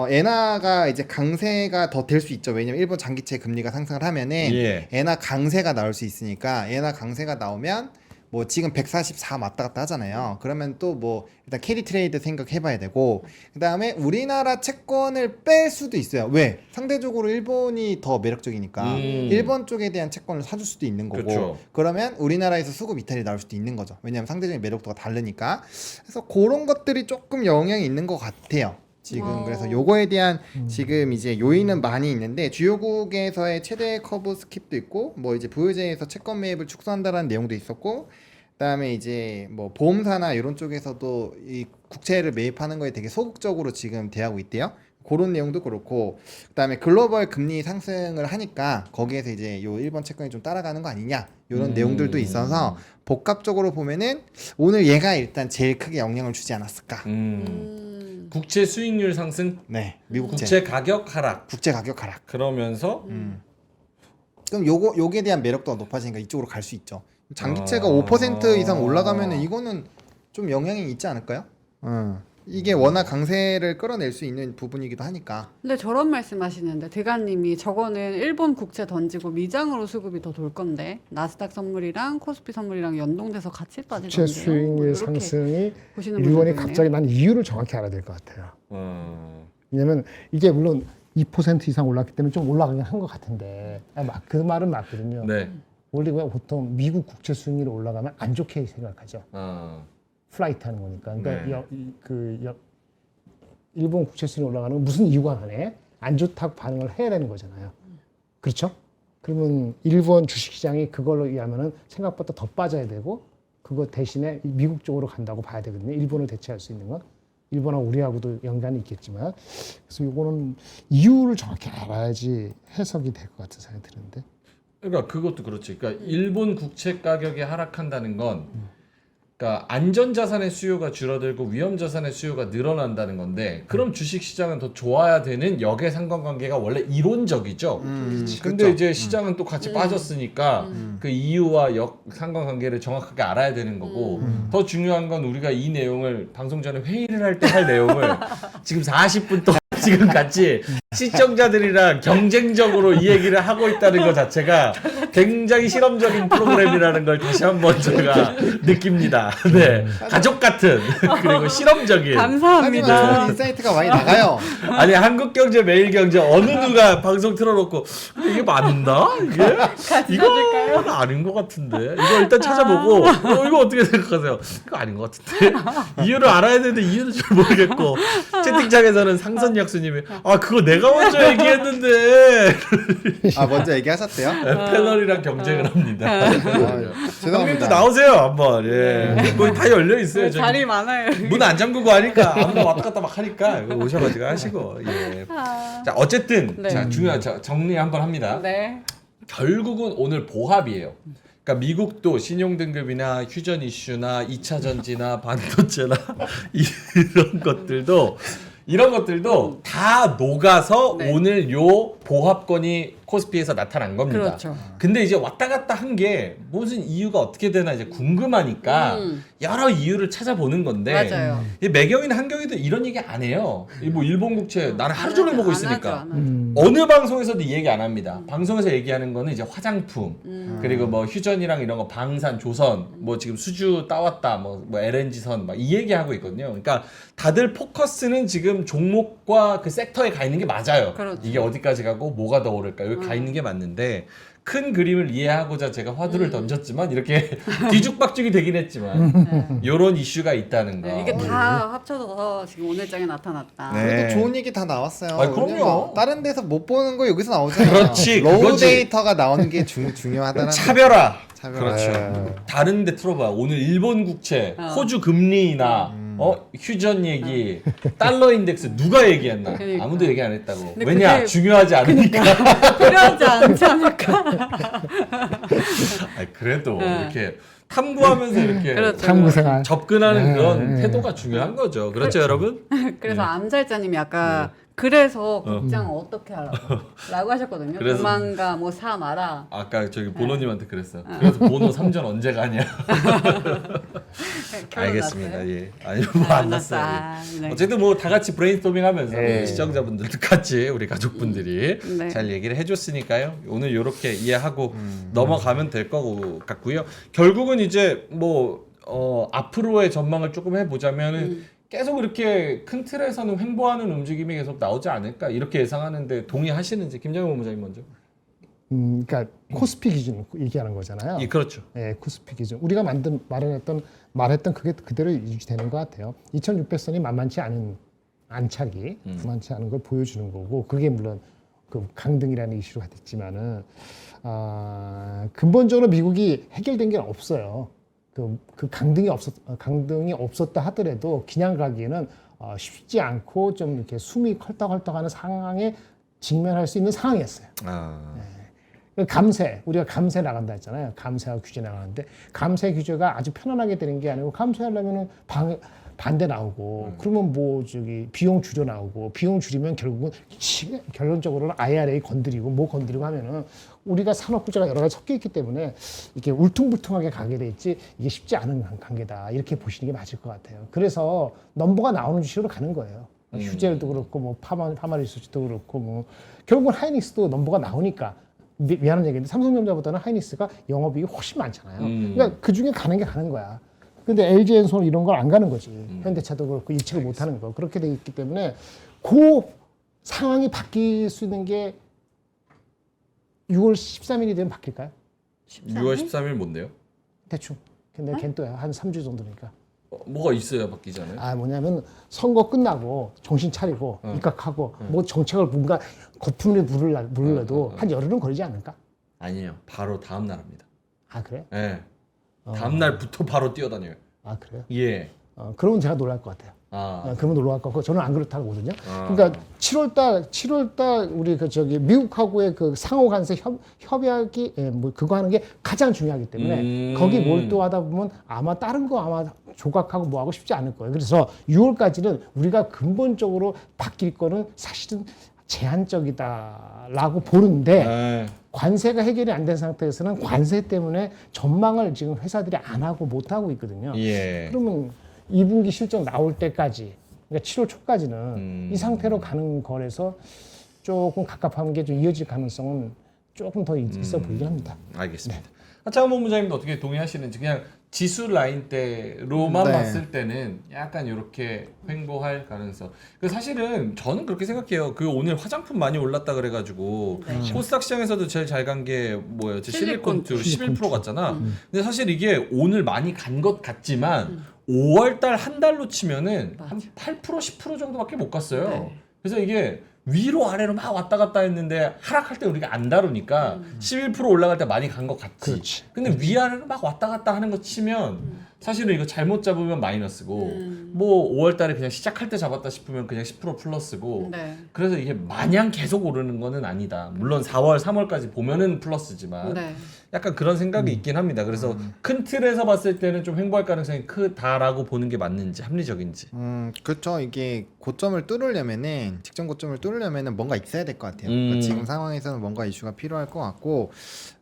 엔화가 이제 강세가 더 될 수 있죠. 왜냐면 일본 장기채 금리가 상승을 하면은 엔화 강세가 나올 수 있으니까 엔화 강세가 나오면 뭐 지금 144 왔다 갔다 하잖아요. 그러면 또 뭐 일단 캐리 트레이드 생각해봐야 되고 그다음에 우리나라 채권을 뺄 수도 있어요. 왜? 상대적으로 일본이 더 매력적이니까 일본 쪽에 대한 채권을 사줄 수도 있는 거고 그쵸. 그러면 우리나라에서 수급 이탈이 나올 수도 있는 거죠. 왜냐하면 상대적인 매력도가 다르니까. 그래서 그런 것들이 조금 영향이 있는 것 같아요. 지금 그래서 요거에 대한 지금 이제 요인은 많이 있는데 주요국에서의 최대 커브 스킵도 있고 뭐 이제 보유제에서 채권 매입을 축소한다라는 내용도 있었고 그다음에 이제 뭐 보험사나 이런 쪽에서도 이 국채를 매입하는 거에 되게 소극적으로 지금 대하고 있대요. 그런 내용도 그렇고 그다음에 글로벌 금리 상승을 하니까 거기에서 이제 요 일본 채권이 좀 따라가는 거 아니냐 이런 내용들도 있어서 복합적으로 보면은 오늘 얘가 일단 제일 크게 영향을 주지 않았을까. 국채 수익률 상승? 네, 미국 국채 가격 하락. 국제 가격 하락. 그러면서 그럼 요게 대한 매력도가 높아지니까 이쪽으로 갈 수 있죠. 장기채가 5% 이상 올라가면은 이거는 좀 영향이 있지 않을까요? 이게 워낙 강세를 끌어낼 수 있는 부분이기도 하니까. 근데 저런 말씀하시는데 대가님이 저거는 일본 국채 던지고 미장으로 수급이 더 돌 건데 나스닥 선물이랑 코스피 선물이랑 연동돼서 같이 빠지던데요. 국채 수익률 상승이 보시는 일본이 분들도 갑자기 난 이유를 정확히 알아야 될 것 같아요. 왜냐면 이게 물론 2% 이상 올랐기 때문에 좀 올라가긴 한 것 같은데 그 말은 맞거든요. 네. 원래 보통 미국 국채 수익률이 올라가면 안 좋게 생각하죠. 플라이트 하는 거니까. 그러니까 일본 국채 수익률이 올라가는 건 무슨 이유가 간에 안 좋다고 반응을 해야 되는 거잖아요. 그렇죠? 그러면 일본 주식시장이 그걸로 의하면은 생각보다 더 빠져야 되고 그거 대신에 미국 쪽으로 간다고 봐야 되거든요. 일본을 대체할 수 있는 건. 일본하고 우리하고도 연관이 있겠지만 그래서 이거는 이유를 정확히 알아야지 해석이 될 것 같은 생각이 드는데. 그러니까 그것도 그렇지. 그러니까 일본 국채 가격이 하락한다는 건, 그러니까 안전자산의 수요가 줄어들고 위험자산의 수요가 늘어난다는 건데 그럼 주식시장은 더 좋아야 되는 역의 상관관계가 원래 이론적이죠. 근데 그쵸. 이제 시장은 또 같이 빠졌으니까 그 이유와 역 상관관계를 정확하게 알아야 되는 거고 더 중요한 건 우리가 이 내용을 방송 전에 회의를 할 때 할 내용을 지금 40분 동안 지금 같이 시청자들이랑 경쟁적으로 이 얘기를 하고 있다는 것 자체가 굉장히 실험적인 프로그램이라는 걸 다시 한번 제가 느낍니다. 네, 가족 같은 그리고 실험적인. 하지만 감사합니다. 좋은 인사이트가 많이 나가요. 아니 한국경제, 매일경제 어느 누가 방송 틀어놓고 이게 맞나? 이거 아닌 것 같은데 이거 일단 찾아보고 이거 어떻게 생각하세요? 이거 아닌 것 같은데 이유를 알아야 되는데 이유는 잘 모르겠고 채팅창에서는 상선약수님이 아 그거 내가 먼저 얘기했는데 아 먼저 얘기하셨대요? 패널이랑 경쟁을 합니다. 아, 형님도 죄송합니다. 나오세요 한번. 예, 거기 다 열려 있어요. 저기. 자리 많아요. 문 안 잠그고 하니까 아무나 왔다 갔다 막 하니까 이거 오셔가지고 하시고. 예. 자 어쨌든 네. 자 중요한 정리 한번 합니다. 네. 결국은 오늘 보합이에요. 그러니까 미국도 신용등급이나 휴전 이슈나 2차 전지나 반도체나 이런 것들도 다 녹아서 네. 오늘 요 보합권이 코스피에서 나타난 겁니다. 그렇죠. 근데 이제 왔다 갔다 한 게 무슨 이유가 어떻게 되나 이제 궁금하니까 여러 이유를 찾아보는 건데 맞아요. 이 매경이나 한경이도 이런 얘기 안 해요. 이 뭐 일본 국채 나는 하루 종일 보고 안 있으니까. 하죠, 안 하죠. 어느 방송에서도 이 얘기 안 합니다. 방송에서 얘기하는 거는 이제 화장품 그리고 뭐 휴전이랑 이런 거 방산, 조선 뭐 지금 수주 따왔다 뭐 LNG선 막 이 얘기 하고 있거든요. 그러니까 다들 포커스는 지금 종목과 그 섹터에 가 있는 게 맞아요. 그렇죠. 이게 어디까지 가고 뭐가 더 오를까 여기 가 있는 게 맞는데 큰 그림을 이해하고자 제가 화두를 던졌지만 이렇게 뒤죽박죽이 되긴 했지만 요런 이슈가 있다는 거. 네, 이게 다 합쳐져서 지금 오늘 장에 나타났다. 네. 그래도 좋은 얘기 다 나왔어요. 아니, 그럼요. 왜냐면 다른 데서 못 보는 거 여기서 나오잖아요. 그렇지, 로우 그거지. 데이터가 나오는 게 중요하다는. 차별화. 차별화. 그렇죠. 네. 다른 데 틀어봐. 오늘 일본 국채, 호주 금리나 휴전 얘기, 달러 인덱스 누가 얘기했나? 그러니까. 아무도 얘기 안 했다고. 근데 왜냐? 그게- 중요하지 않으니까. 필요하지 않지 않을까? 아니, 그래도 네. 이렇게 탐구하면서 이렇게 그렇죠. 탐구생활. 접근하는 네, 그런 네. 태도가 중요한 거죠. 그렇죠, 여러분? 그래서 암살자님이 아까 그래서 국장 어떻게 하라고 라고 하셨거든요. 그래서- 도망가 뭐 사 마라. 아까 저기 보노님한테 그랬어요. 그래서 보노 3전 언제 가냐? 알겠습니다. 예. 아니 뭐안 났어요. 네. 어쨌든 뭐 다 같이 브레인스토밍하면서 네. 시청자분들도 같이 우리 가족분들이 네. 잘 얘기를 해줬으니까요. 오늘 이렇게 이해하고 넘어가면 될 것 같고요. 결국은 이제 뭐 앞으로의 전망을 조금 해보자면은 계속 이렇게 큰 틀에서는 횡보하는 움직임이 계속 나오지 않을까 이렇게 예상하는데 동의하시는지 김정일 본부장님 먼저. 그러니까 코스피 기준 얘기하는 거잖아요. 예, 그렇죠. 네, 코스피 기준. 우리가 말했던 그게 그대로 유지되는 것 같아요. 2,600선이 만만치 않은 안착이 만만치 않은 걸 보여주는 거고 그게 물론 그 강등이라는 이슈가 됐지만은 근본적으로 미국이 해결된 게 없어요. 그 강등이 없었다 하더라도 그냥 가기에는 쉽지 않고 좀 이렇게 숨이 헐떡헐떡하는 상황에 직면할 수 있는 상황이었어요. 감세, 우리가 감세 나간다 했잖아요. 감세하고 규제 나가는데 감세 규제가 아주 편안하게 되는 게 아니고 감세하려면은 반대 나오고 그러면 뭐 저기 비용 줄여 나오고 비용 줄이면 결국은 결론적으로는 IRA 건드리고 뭐 건드리고 하면은 우리가 산업 구조가 여러 가지 섞여 있기 때문에 이렇게 울퉁불퉁하게 가게 돼 있지 이게 쉽지 않은 관계다 이렇게 보시는 게 맞을 것 같아요. 그래서 넘버가 나오는 주식으로 가는 거예요. 휴젤도 그렇고 뭐 파마리소치도 그렇고 뭐 결국은 하이닉스도 넘버가 나오니까 미안한 얘기인데 삼성전자보다는 하이닉스가 영업이익이 훨씬 많잖아요. 그러니까 그 중에 가는 게 가는 거야. 근데 LG엔솔 이런 걸 안 가는 거지. 현대차도 그렇고 예측을 못 하는 거. 그렇게 돼 있기 때문에 그 상황이 바뀔 수 있는 게 6월 13일이 되면 바뀔까요? 6월 13일 뭔데요? 대충. 근데 걔는 또 한 3주 정도니까. 뭐가 있어야 바뀌잖아요. 뭐냐면 선거 끝나고 정신 차리고 입각하고 뭐 정책을 뭔가 거품을 물으려도 한 열흘은 걸리지 않을까? 아니에요. 바로 다음 날 합니다. 아 그래? 예. 다음 날부터 바로 뛰어다녀요. 아 그래요? 예. 그러면 제가 놀랄 것 같아요. 그러면 올라갈 거고 저는 안 그렇다고 보거든요. 그러니까 7월달 우리 그 저기 미국하고의 그 상호 간세 협약이 뭐 그거 하는 게 가장 중요하기 때문에 거기 몰두하다 보면 아마 다른 거 아마 조각하고 뭐 하고 싶지 않을 거예요. 그래서 6월까지는 우리가 근본적으로 바뀔 거는 사실은 제한적이다라고 보는데 관세가 해결이 안 된 상태에서는 관세 때문에 전망을 지금 회사들이 안 하고 못 하고 있거든요. 예. 그러면 2분기 실적 나올 때까지, 그러니까 7월 초까지는 이 상태로 가는 거라서 조금 갑갑한 게 좀 이어질 가능성은 조금 더 있어 보이긴 합니다. 알겠습니다. 하창원 본부장님도 어떻게 동의하시는지 그냥 지수 라인대로만 네. 봤을 때는 약간 이렇게 횡보할 가능성. 그 사실은 저는 그렇게 생각해요. 그 오늘 화장품 많이 올랐다 그래가지고 코스닥 시장에서도 제일 잘 간 게 뭐였지? 실리콘투 11% 갔잖아. 근데 사실 이게 오늘 많이 간 것 같지만 5월달 한 달로 치면은 한 8% 10% 정도밖에 못 갔어요. 네. 그래서 이게 위로 아래로 막 왔다 갔다 했는데 하락할 때 우리가 안 다루니까 11% 올라갈 때 많이 간 것 같지. 그렇지. 근데 위아래로 막 왔다 갔다 하는 거 치면 사실은 이거 잘못 잡으면 마이너스고 뭐 5월 달에 그냥 시작할 때 잡았다 싶으면 그냥 10% 플러스고 네. 그래서 이게 마냥 계속 오르는 거는 아니다. 물론 4월, 3월까지 보면은 플러스지만 네. 약간 그런 생각이 있긴 합니다. 그래서 큰 틀에서 봤을 때는 좀 횡보할 가능성이 크다라고 보는 게 맞는지 합리적인지. 그렇죠. 이게 고점을 뚫으려면은 직전 고점을 뚫으려면은 뭔가 있어야 될 것 같아요. 그러니까 지금 상황에서는 뭔가 이슈가 필요할 것 같고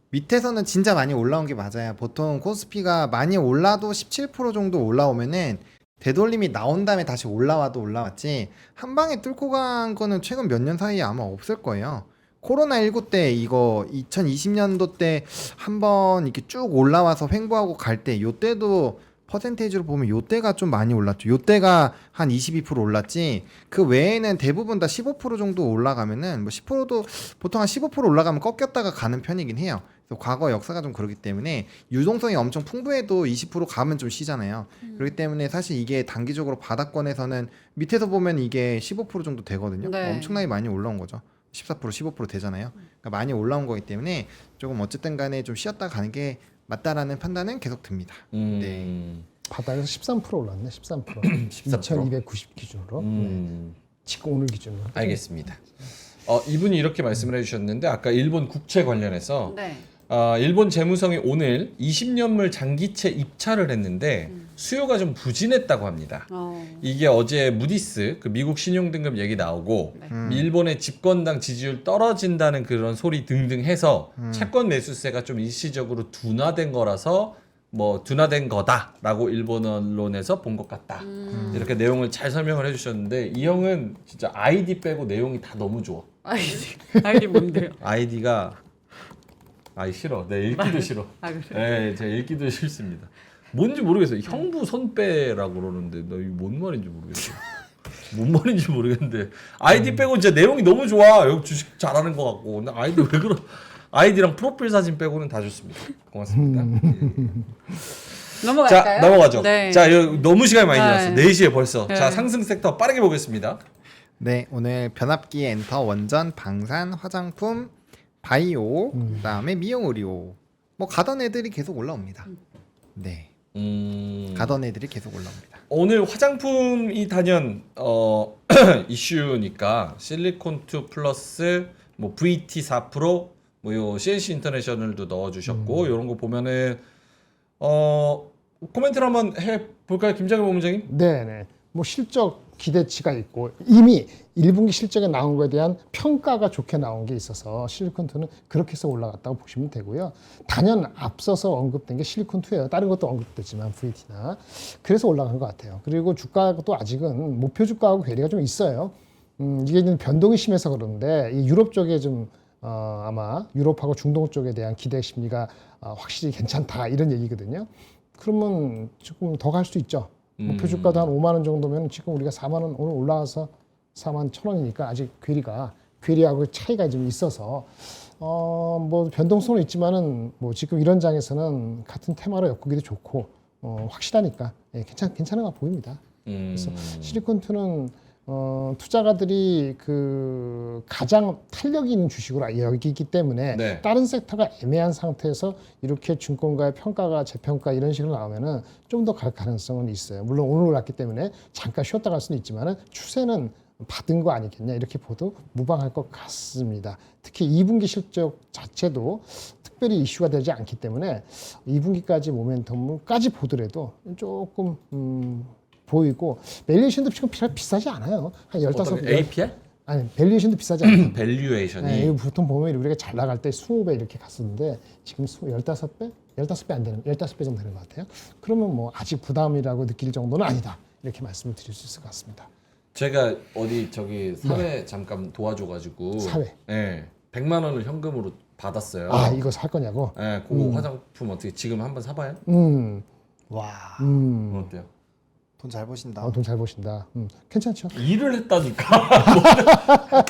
밑에서는 진짜 많이 올라온 게 맞아요. 보통 코스피가 많이 올라도 17% 정도 올라오면은 되돌림이 나온 다음에 다시 올라와도 올라왔지 한 방에 뚫고 간 거는 최근 몇 년 사이에 아마 없을 거예요. 코로나19 때 이거 2020년도 때 한번 이렇게 쭉 올라와서 횡보하고 갈 때 요때도 퍼센테이지로 보면 요때가 좀 많이 올랐죠. 요때가 한 22% 올랐지 그 외에는 대부분 다 15% 정도 올라가면은 뭐 10%도 보통 한 15% 올라가면 꺾였다가 가는 편이긴 해요. 그래서 과거 역사가 좀 그렇기 때문에 유동성이 엄청 풍부해도 20% 가면 좀 쉬잖아요. 그렇기 때문에 사실 이게 단기적으로 바닥권에서는 밑에서 보면 이게 15% 정도 되거든요. 네. 엄청나게 많이 올라온 거죠. 14% 15% 되잖아요. 그러니까 많이 올라온 거기 때문에 조금 어쨌든 간에 좀 쉬었다 가는 게 맞다라는 판단은 계속 듭니다. 네. 바닥에서 13% 올랐네. 13%. 13%. 2290 기준으로. 네. 지금 오늘 기준으로. 알겠습니다. 이분이 이렇게 말씀을 해주셨는데 아까 일본 국채 관련해서 네. 일본 재무성이 오늘 20년물 장기채 입찰을 했는데 수요가 좀 부진했다고 합니다. 이게 어제 무디스 그 미국 신용등급 얘기 나오고 일본의 집권당 지지율 떨어진다는 그런 소리 등등 해서 채권 매수세가 좀 일시적으로 둔화된 거라서 뭐 둔화된 거다라고 일본 언론에서 본 것 같다. 이렇게 내용을 잘 설명을 해주셨는데 이 형은 진짜 아이디 빼고 내용이 다 너무 좋아. 아이디 뭔데요? 아이디가 싫어. 내 읽기도 싫어. 아, 그래요? 네, 제가 읽기도 싫습니다. 뭔지 모르겠어요. 형부 손빼라고 그러는데 나 이게 뭔 말인지 모르겠어요. 뭔 말인지 모르겠는데 아이디 빼고 진짜 내용이 너무 좋아. 여기 주식 잘하는 것 같고. 근데 아이디 왜 그러? 아이디랑 프로필 사진 빼고는 다 좋습니다. 고맙습니다. 넘어갈까요? 자, 넘어가죠. 네. 자, 너무 시간이 많이 지났어. 네. 4시에 벌써. 네. 자, 상승 섹터 빠르게 보겠습니다. 네, 오늘 변압기, 엔터, 원전, 방산, 화장품, 바이오, 그다음에 미용 의료. 뭐 가던 애들이 계속 올라옵니다. 네. 가던 애들이 계속 올라옵니다. 오늘 화장품이 단연 이슈니까 실리콘2 플러스 뭐 VT 4% 뭐 요 CNC 인터내셔널도 넣어주셨고 이런 거 보면은 코멘트를 한번 해 볼까요, 김장현 본부장님? 네네. 뭐 실적 기대치가 있고 이미 1분기 실적에 나온 거에 대한 평가가 좋게 나온 게 있어서 실리콘2는 그렇게 해서 올라갔다고 보시면 되고요. 단연 앞서서 언급된 게 실리콘2예요. 다른 것도 언급됐지만 VT나. 그래서 올라간 것 같아요. 그리고 주가도 아직은 목표 주가하고 괴리가 좀 있어요. 이게 좀 변동이 심해서 그러는데 이 유럽 쪽에 좀 아마 유럽하고 중동 쪽에 대한 기대 심리가 확실히 괜찮다 이런 얘기거든요. 그러면 조금 더 갈 수 있죠. 목표 주가도 한 5만 원 정도면 지금 우리가 4만 원 오늘 올라와서 4만 1천 원이니까 아직 괴리하고 차이가 좀 있어서 뭐 변동성은 있지만은 뭐 지금 이런 장에서는 같은 테마로 엮기도 좋고 확실하니까 괜찮은 거 보입니다. 그래서 실리콘2는 투자가들이 그 가장 탄력이 있는 주식으로 여기기 때문에 네. 다른 섹터가 애매한 상태에서 이렇게 증권가의 평가가 재평가 이런 식으로 나오면은 좀 더 갈 가능성은 있어요. 물론 오늘 올랐기 때문에 잠깐 쉬었다 갈 수는 있지만은 추세는 받은 거 아니겠냐 이렇게 보도 무방할 것 같습니다. 특히 2분기 실적 자체도 특별히 이슈가 되지 않기 때문에 2분기까지 모멘텀까지 보더라도 조금 보이고 밸류에이션도 지금 비싸지 않아요. 한 15배. APR? 아니 밸류에이션도 비싸지 않아요. 밸류에이션이 네, 이거 보통 보면 우리가 잘 나갈 때 20배 이렇게 갔었는데 지금 15배? 15배 안 되는 15배 정도 되는 것 같아요. 그러면 뭐 아직 부담이라고 느낄 정도는 아니다. 이렇게 말씀을 드릴 수 있을 것 같습니다. 제가 어디 저기 사회 잠깐 도와줘가지고 사회. 예, 100만 원을 현금으로 받았어요. 아 이거 살 거냐고? 예, 그거 화장품 어떻게 지금 한번 사봐요? 와, 어때요? 돈 잘 버신다. 돈 잘 버신다. 괜찮죠? 일을 했다니까.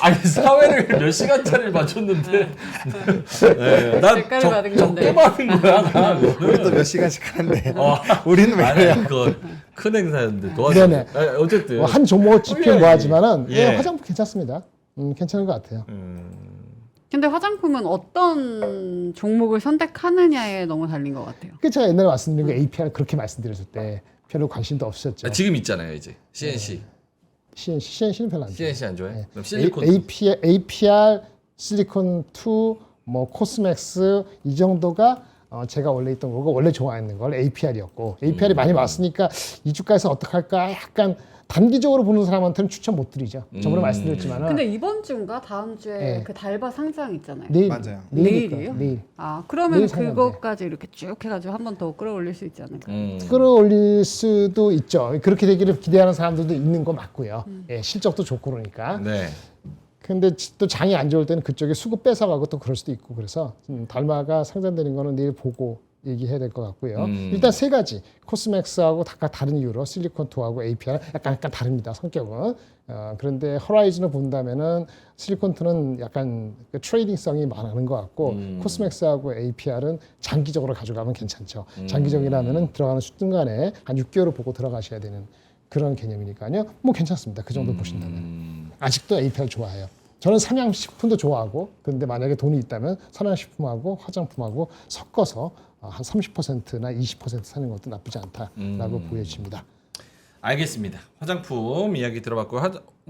아니 사회를 몇 시간짜리를 맞췄는데, 네, 난 대가를 받은 건데. 적게 받은 거야. 나 우리 또 몇 시간씩 하는데 어. 우리는 왜 그래요? 아니 그거 큰 행사였는데 도와줘. 네네. 어쨌든 뭐 한 종목을 집중 뭐하지만은 예. 화장품 괜찮습니다. 괜찮은 것 같아요. 근데 화장품은 어떤 종목을 선택하느냐에 너무 달린 것 같아요. 그 제가 옛날에 말씀드린 거 APR 그렇게 말씀드렸을 때 별로 관심도 없으셨죠. 지금 있잖아요 이제 CNC. CNC는 별로 안 좋아해요. CNC 안 좋아해? 네. 그럼 실리콘. APR, 실리콘 2, 뭐 코스맥스 이 정도가 제가 원래 있던 거고 원래 좋아했는 걸 APR이었고 APR이 많이 왔으니까 이 주가에서 어떻게 할까 약간 단기적으로 보는 사람한테는 추천 못 드리죠. 저번에 말씀드렸지만은 근데 이번 주인가 다음 주에 네. 그 달바 상장 있잖아요. 내일 맞아요. 내일이에요? 내일 아 그러면 내일 상장돼. 그것까지 이렇게 쭉 해가지고 한 번 더 끌어올릴 수 있지 않을까? 끌어올릴 수도 있죠. 그렇게 되기를 기대하는 사람들도 있는 거 맞고요. 예, 실적도 좋고 그러니까. 네. 근데 또 장이 안 좋을 때는 그쪽에 수급 뺏어가고 또 그럴 수도 있고 그래서 달마가 상장되는 거는 내일 보고 얘기해야 될 것 같고요. 일단 세 가지 코스맥스하고 각각 다른 이유로 실리콘2하고 APR 약간 다릅니다. 성격은. 그런데 허라이즌을 본다면은 실리콘2는 약간 그 트레이딩성이 많은 것 같고 코스맥스하고 APR은 장기적으로 가져가면 괜찮죠. 장기적이라면은 들어가는 순간에 한 6개월을 보고 들어가셔야 되는 그런 개념이니까요. 뭐 괜찮습니다. 그 정도 보신다면. 아직도 APR 좋아해요. 저는 삼양식품도 좋아하고 근데 만약에 돈이 있다면 삼양식품하고 화장품하고 섞어서 한 30%나 20% 사는 것도 나쁘지 않다라고 보여집니다. 알겠습니다. 화장품 이야기 들어봤고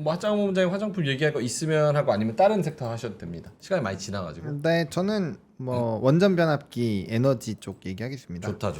화장품 원장님 화장품 얘기할 거 있으면 하고 아니면 다른 섹터 하셔도 됩니다. 시간이 많이 지나가지고. 네, 저는 뭐 원전 변압기 에너지 쪽 얘기하겠습니다. 좋다.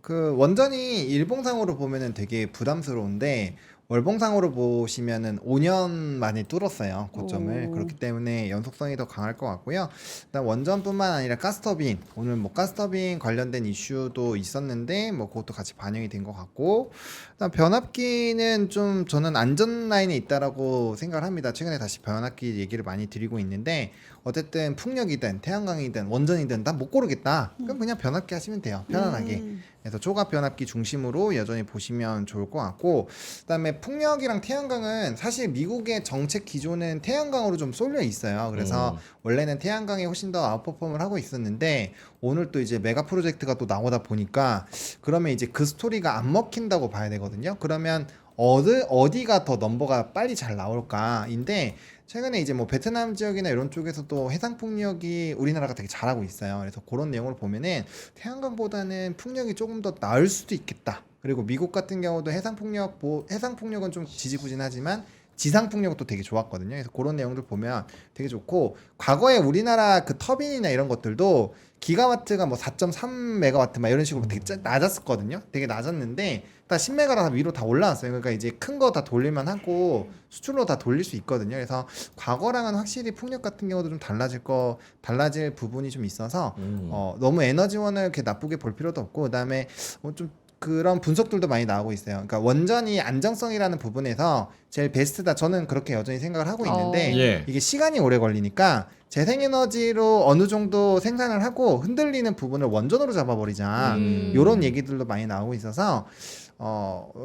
그 원전이 일봉상으로 보면은 되게 부담스러운데 월봉상으로 보시면은 5년 만에 뚫었어요 고점을. 그렇기 때문에 연속성이 더 강할 것 같고요. 일단 원전뿐만 아니라 가스터빈, 오늘 뭐 가스터빈 관련된 이슈도 있었는데 뭐 그것도 같이 반영이 된 것 같고, 일단 변압기는 좀 저는 안전 라인에 있다라고 생각을 합니다. 최근에 다시 변압기 얘기를 많이 드리고 있는데 어쨌든 풍력이든 태양광이든 원전이든 난 못 고르겠다. 그럼 그냥 변압기 하시면 돼요. 편안하게. 그래서 초가 변압기 중심으로 여전히 보시면 좋을 것 같고, 그다음에 풍력이랑 태양광은 사실 미국의 정책 기조는 태양광으로 좀 쏠려 있어요. 그래서 원래는 태양광이 훨씬 더 아웃퍼폼을 하고 있었는데 오늘 또 이제 메가 프로젝트가 또 나오다 보니까 그러면 이제 그 스토리가 안 먹힌다고 봐야 되거든요. 그러면 어디가 더 넘버가 빨리 잘 나올까인데 최근에 이제 뭐 베트남 지역이나 이런 쪽에서도 해상 풍력이 우리나라가 되게 잘하고 있어요. 그래서 그런 내용을 보면은 태양광보다는 풍력이 조금 더 나을 수도 있겠다. 그리고 미국 같은 경우도 해상 풍력은 좀 지지부진하지만 지상 풍력은 또 되게 좋았거든요. 그래서 그런 내용들 보면 되게 좋고, 과거에 우리나라 그 터빈이나 이런 것들도 기가와트가 뭐 4.3메가와트 막 이런 식으로 되게 낮았었거든요. 되게 낮았는데 다 10메가라 다 위로 다 올라왔어요. 그러니까 이제 큰 거 다 돌릴만 하고 수출로 다 돌릴 수 있거든요. 그래서 과거랑은 확실히 풍력 같은 경우도 좀 달라질 부분이 좀 있어서 너무 에너지원을 이렇게 나쁘게 볼 필요도 없고, 그다음에 좀 그런 분석들도 많이 나오고 있어요. 그러니까 원전이 안정성이라는 부분에서 제일 베스트다. 저는 그렇게 여전히 생각을 하고 있는데 예. 이게 시간이 오래 걸리니까 재생에너지로 어느 정도 생산을 하고 흔들리는 부분을 원전으로 잡아버리자. 이런 얘기들도 많이 나오고 있어서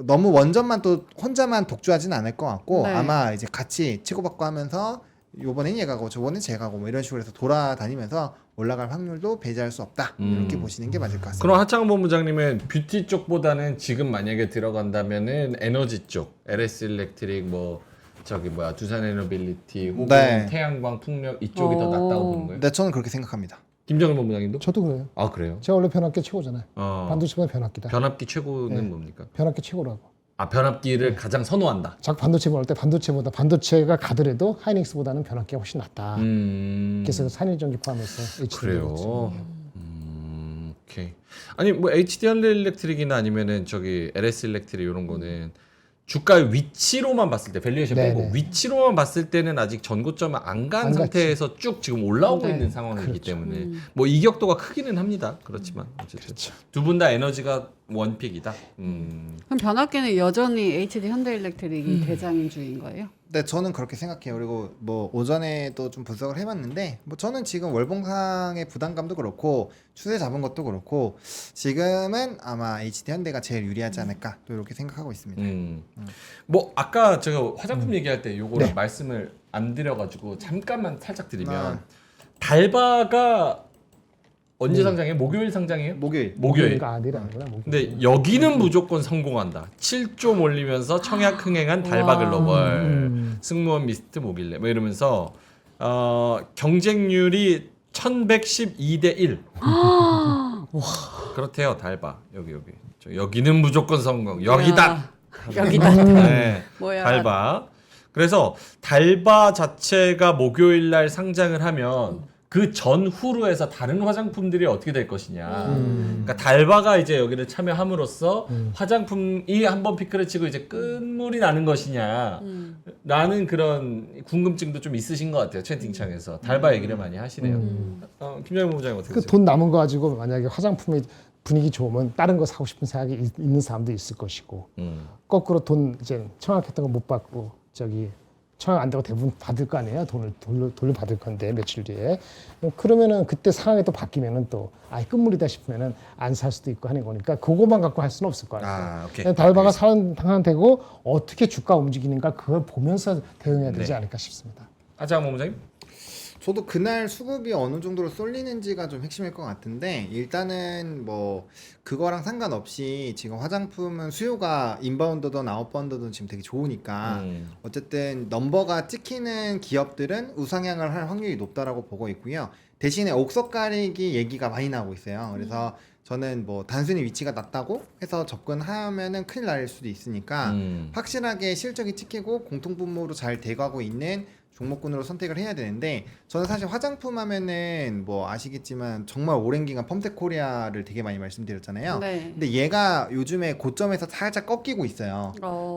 너무 원전만 또 혼자만 독주하지는 않을 것 같고, 네. 아마 이제 같이 치고받고 하면서 요번엔 얘 가고 저번엔 쟤 가고 뭐 이런 식으로 해서 돌아다니면서 올라갈 확률도 배제할 수 없다. 이렇게 보시는 게 맞을 것 같습니다. 그럼 하창원 본부장님은 뷰티 쪽보다는 지금 만약에 들어간다면은 에너지 쪽, LS 일렉트릭 뭐 저기 뭐야 두산 에너빌리티 혹은 네. 태양광 풍력 이쪽이 더 낫다고 보는 거예요? 네, 저는 그렇게 생각합니다. 김정일 본부장님도? 저도 그래요. 아 그래요? 제가 원래 변압기 최고잖아요. 반도체보다 변압기다. 변압기 최고는 네. 뭡니까? 변압기 최고라고. 아 변압기를 가장 선호한다. 자꾸 반도체 볼 때 반도체가 가더라도 하이닉스보다는 변압기가 훨씬 낫다. 그래서 산일전기 포함해서 HDD 그래요. 오케이. 아니 뭐 HD 일렉트릭이나 아니면은 저기 LS 일렉트릭 이런 거는 주가의 위치로만 봤을 때 밸류에이션 네, 빼고 네. 위치로만 봤을 때는 아직 전고점을 안 간 안 상태에서 쭉 지금 올라오고 네. 있는 상황이기 그렇죠. 때문에 뭐 이격도가 크기는 합니다. 그렇지만 어쨌든 그렇죠. 두 분 다 에너지가 원픽이다. 그럼 변압기는 여전히 HD 현대일렉트릭이 대장인 주인 거예요? 네, 저는 그렇게 생각해요. 그리고 뭐 오전에도 좀 분석을 해봤는데, 뭐 저는 지금 월봉상의 부담감도 그렇고 추세 잡은 것도 그렇고 지금은 아마 HD 현대가 제일 유리하지 않을까 또 이렇게 생각하고 있습니다. 뭐 아까 제가 화장품 얘기할 때 요거를 네. 말씀을 안 드려가지고 잠깐만 살짝 드리면 아. 달바가 언제 상장해요? 목요일 상장해요? 목요일. 목요일. 아니라는구나. 근데 여기는 무조건 성공한다. 7조 몰리면서 청약 흥행한 달바 와. 글로벌, 승무원 미스트 모길래 뭐 이러면서 경쟁률이 1112대 1. 그렇대요 달바 여기. 여기는 무조건 성공. 여기다. 여기다. 네. 뭐야? 달바. 그래서 달바 자체가 목요일 날 상장을 하면 그 전후로 해서 다른 화장품들이 어떻게 될 것이냐. 그러니까 달바가 이제 여기를 참여함으로써 화장품이 한번 피크를 치고 이제 끝물이 나는 것이냐. 라는 그런 궁금증도 좀 있으신 것 같아요. 채팅창에서. 달바 얘기를 많이 하시네요. 김정일 본부장님 어떻게 그 보세요? 돈 남은 거 가지고 만약에 화장품이 분위기 좋으면 다른 거 사고 싶은 생각이 있는 사람도 있을 것이고 거꾸로 돈 이제 청약했던 거 못 받고 저기 청약 안 되고 대부분 받을 거 아니에요. 돈을 돌려받을 건데 며칠 뒤에 그러면은 그때 상황이 또 바뀌면은 또 끝물이다 싶으면은 안 살 수도 있고 하는 거니까 그거만 갖고 할 수는 없을 거 같아요. 오케이. 달바가 상한되고 어떻게 주가 움직이는가 그걸 보면서 대응해야 되지 네. 않을까 싶습니다. 아장 본부장님? 저도 그날 수급이 어느 정도로 쏠리는지가 좀 핵심일 것 같은데, 일단은 뭐 그거랑 상관없이 지금 화장품은 수요가 인바운드든 아웃바운드든 지금 되게 좋으니까 어쨌든 넘버가 찍히는 기업들은 우상향을 할 확률이 높다라고 보고 있고요. 대신에 옥석 가리기 얘기가 많이 나오고 있어요. 그래서 저는 뭐 단순히 위치가 낮다고 해서 접근하면은 큰일 날 수도 있으니까 확실하게 실적이 찍히고 공통분모로 잘 돼가고 있는 종목군으로 선택을 해야 되는데, 저는 사실 화장품 하면은 뭐 아시겠지만 정말 오랜 기간 펌텍코리아를 되게 많이 말씀드렸잖아요. 네. 근데 얘가 요즘에 고점에서 살짝 꺾이고 있어요.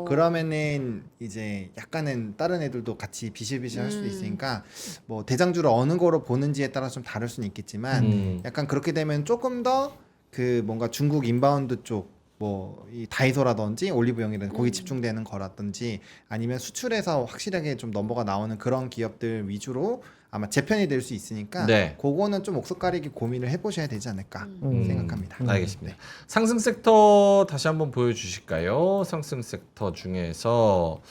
그러면은 이제 약간은 다른 애들도 같이 비실비실 할 수도 있으니까 뭐 대장주를 어느 거로 보는지에 따라 좀 다를 수는 있겠지만 약간 그렇게 되면 조금 더 그 뭔가 중국 인바운드 쪽 뭐 이 다이소라든지 올리브영이라든지 거기 집중되는 거라든지 아니면 수출에서 확실하게 좀 넘버가 나오는 그런 기업들 위주로 아마 재편이 될 수 있으니까 네. 그거는 좀 옥석 가리기 고민을 해보셔야 되지 않을까 생각합니다. 알겠습니다. 상승 섹터 다시 한번 보여주실까요? 상승 섹터 중에서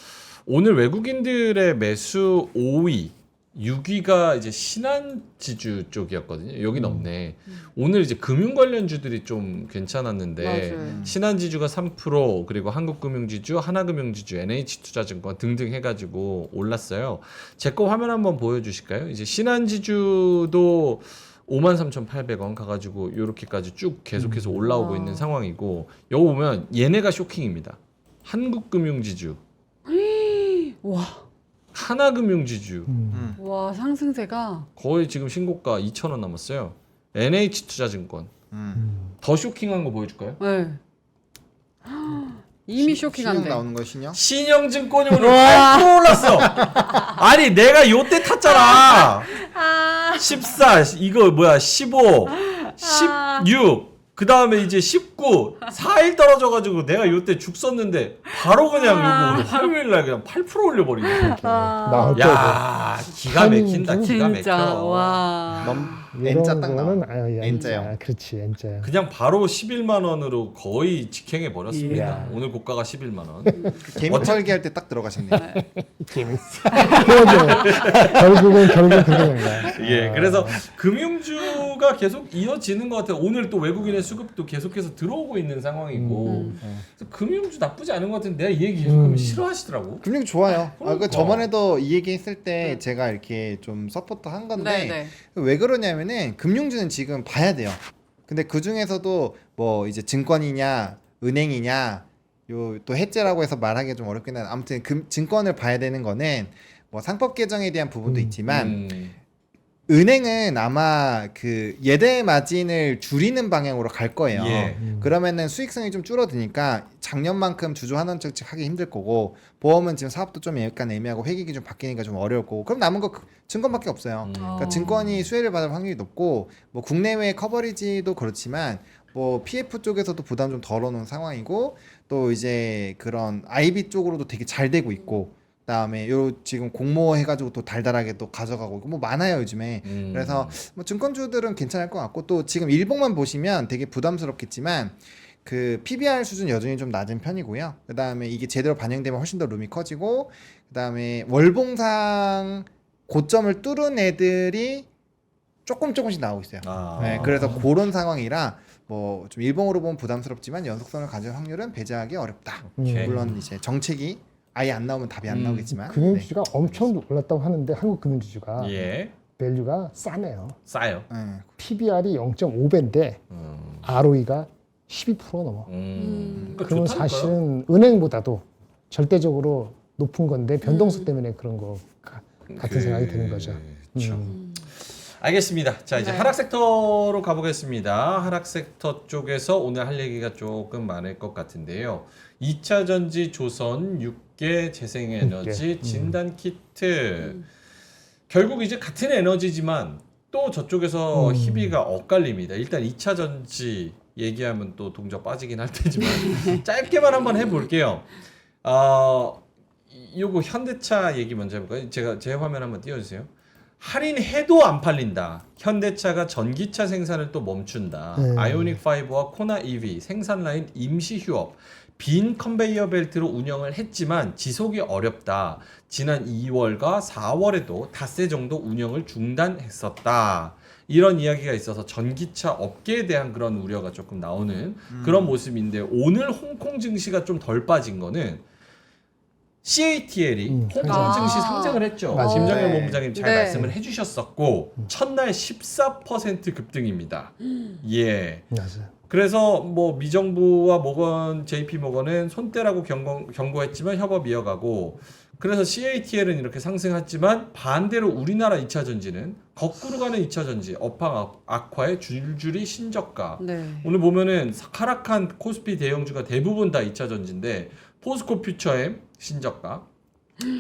오늘 외국인들의 매수 5위, 6위가 이제 신한지주 쪽이었거든요. 여기는 없네. 오늘 이제 금융 관련주들이 좀 괜찮았는데 맞아요. 신한지주가 3%, 그리고 한국금융지주, 하나금융지주, NH투자증권 등등 해가지고 올랐어요. 제 거 화면 한번 보여주실까요? 이제 신한지주도 53,800원 가가지고 이렇게까지 쭉 계속해서 올라오고 있는 상황이고, 여기 보면 얘네가 쇼킹입니다. 한국금융지주, 와, 하나금융지주 와 상승세가 거의 지금 신고가 2,000원 넘었어요. NH투자증권 더 쇼킹한 거 보여줄까요? 네. 이미 신형 쇼킹한데. 나오는 거 신형? 신영증권이 오늘 8% 올랐어. 아니 내가 요때 탔잖아. 14 이거 뭐야 15 16 그 다음에 이제 19 4일 떨어져가지고 내가 요때 죽 썼는데 바로 그냥 요거 오늘 화요일날 그냥 8% 올려버리네. 나올 야 기가 막힌다 기가 진짜 막혀. 와. 이런 N자 딱 거는 나와. N자. N자요. 그렇지 N자. 그냥 바로 11만 원으로 거의 직행해 버렸습니다. 이야. 오늘 고가가 11만 원. 개미 털기 할 때 딱 들어가셨네요. 재밌어. 결국은 그렇게 된 거야. 예, 그래서 금융주가 계속 이어지는 것 같아요. 오늘 또 외국인의 수급도 계속해서 들어오고 있는 상황이고, 그래서 금융주 나쁘지 않은 것 같은데 내가 이 얘기 계속하면 싫어하시더라고. 금융 좋아요. 그러니까. 저번에도 이 얘기 했을 때 제가 이렇게 좀 서포터 한 건데 네. 왜 그러냐면은 금융주는 지금 봐야 돼요. 근데 그 중에서도 뭐 이제 증권이냐 은행이냐 요 또 해제라고 해서 말하기가 좀 어렵긴 한데 아무튼 증권을 봐야 되는 거는 뭐 상법 개정에 대한 부분도 있지만 은행은 아마 그 예대 마진을 줄이는 방향으로 갈 거예요. 예. 그러면은 수익성이 좀 줄어드니까 작년만큼 주주 환원 정책 하기 힘들 거고 보험은 지금 사업도 좀 약간 애매하고 회계 기준 바뀌니까 좀 어려울 거고 그럼 남은 거 증권밖에 없어요. 그러니까 증권이 수혜를 받을 확률이 높고 뭐 국내외 커버리지도 그렇지만 뭐 PF 쪽에서도 부담 좀 덜어놓은 상황이고 또 이제 그런 IB 쪽으로도 되게 잘 되고 있고 그다음에 요 지금 공모 해가지고 또 달달하게 또 가져가고 있고 뭐 많아요 요즘에. 그래서 뭐 증권주들은 괜찮을 것 같고 또 지금 일봉만 보시면 되게 부담스럽겠지만 그 PBR 수준 여전히 좀 낮은 편이고요. 그다음에 이게 제대로 반영되면 훨씬 더 룸이 커지고 그다음에 월봉상 고점을 뚫은 애들이 조금씩 나오고 있어요. 네, 그래서 그런 상황이라 뭐 좀 일봉으로 보면 부담스럽지만 연속성을 가질 확률은 배제하기 어렵다. 물론 이제 정책이 아예 안 나오면 답이 안 나오겠지만 금융주주가 엄청 올랐다고 하는데 한국 금융주주가 예, 밸류가 싸네요. 싸요. PBR이 0.5배인데 ROE가 12% 넘어. 그러니까 그러면 좋다니까요. 사실은 은행보다도 절대적으로 높은 건데 변동성 때문에 그런 거 같은 생각이 드는 거죠. 그렇죠. 알겠습니다. 자 이제 네. 하락 섹터로 가보겠습니다. 하락 섹터 쪽에서 오늘 할 얘기가 조금 많을 것 같은데요. 2차 전지, 조선, 6개, 재생에너지, 진단 키트. 결국 이제 같은 에너지지만 또 저쪽에서 희비가 엇갈립니다. 일단 2차 전지 얘기하면 또 동작 빠지긴 할 테지만 짧게만 한번 해볼게요. 요거 현대차 얘기 먼저 해볼까요? 제가 제 화면 한번 띄워주세요. 할인해도 안 팔린다. 현대차가 전기차 생산을 또 멈춘다. 아이오닉 5와 코나 EV 생산 라인 임시 휴업. 빈 컨베이어 벨트로 운영을 했지만 지속이 어렵다. 지난 2월과 4월에도 닷새 정도 운영을 중단했었다. 이런 이야기가 있어서 전기차 업계에 대한 그런 우려가 조금 나오는 그런 모습인데 오늘 홍콩 증시가 좀 덜 빠진 거는 CATL이 홍콩 증시 상장을 했죠. 맞아요. 김정현 네. 본부장님 잘 네. 말씀을 해주셨었고 첫날 14% 급등입니다. 예. 맞아요. 그래서 뭐 미정부와 모건, JP 모건은 손대라고 경고했지만 협업 이어가고 그래서 CATL은 이렇게 상승했지만 반대로 우리나라 2차 전지는 거꾸로 가는 2차 전지 업황 악화에 줄줄이 신저가. 네. 오늘 보면은 하락한 코스피 대형주가 대부분 다 2차 전지인데 포스코 퓨처엠 신저가,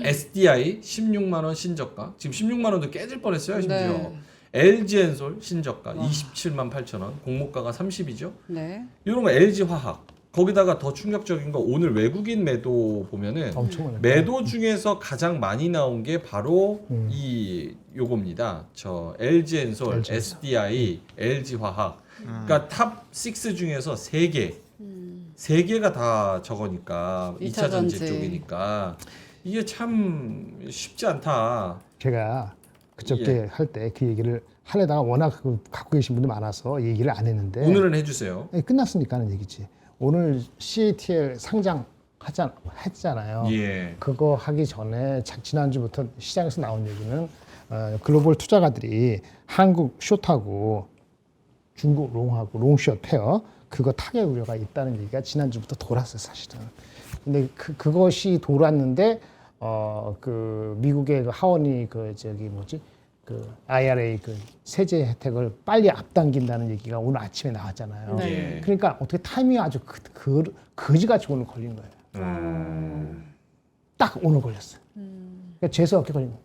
SDI 16만 원 신저가. 지금 16만 원도 깨질 뻔했어요, 심지어. 네. LG엔솔 신저가 27만 8천 원, 공모가가 30이죠. 네. 이런 거 LG화학. 거기다가 더 충격적인 거 오늘 외국인 매도 보면은 엄청 많아요. 매도 중에서 가장 많이 나온 게 바로 이 요겁니다. 저 LG엔솔, SDI, LG화학. 그러니까 탑 6 중에서 3개. 3개가 다 저거니까 2차 전지 쪽이니까 이게 참 쉽지 않다. 제가 그저께 할 때 그 얘기를 하려다가 워낙 갖고 계신 분들 많아서 얘기를 안 했는데 오늘은 해주세요. 끝났으니까 하는 얘기지. 오늘 CATL 상장 했잖아요. 예. 그거 하기 전에 지난주부터 시장에서 나온 얘기는 글로벌 투자가들이 한국 숏하고 중국 롱하고 롱숏 페어 그거 타격 우려가 있다는 얘기가 지난주부터 돌았어요, 사실은. 근데 그것이 돌았는데 그 미국의 그 하원이 그 IRA 그 세제 혜택을 빨리 앞당긴다는 얘기가 오늘 아침에 나왔잖아요. 네. 그러니까 어떻게 타이밍이 아주 거지같이 오늘 걸린 거예요. 딱 오늘 걸렸어요. 그러니까 재수 없게 걸린 거예요.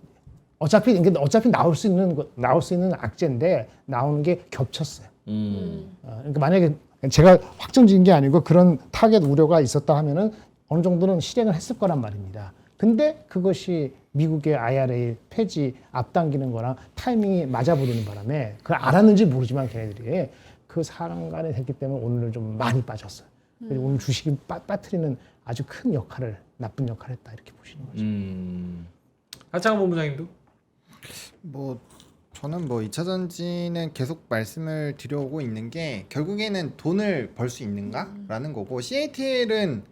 어차피 나올 수 있는 악재인데 나오는 게 겹쳤어요. 그러니까 만약에 제가 확정지은 게 아니고 그런 타겟 우려가 있었다 하면은 어느 정도는 실행을 했을 거란 말입니다. 근데 그것이 미국의 IRA 폐지 앞당기는 거랑 타이밍이 맞아버리는 바람에 그걸 알았는지 모르지만 걔네들이 그 상한간에 됐기 때문에 오늘은 좀 많이 빠졌어요. 그리고 오늘 주식이 빠뜨리는 아주 큰 역할을 나쁜 역할을 했다 이렇게 보시는 거죠. 하창원 본부장님도? 뭐 저는 뭐 2차 전지는 계속 말씀을 드려오고 있는 게 결국에는 돈을 벌 수 있는가라는 거고 CATL은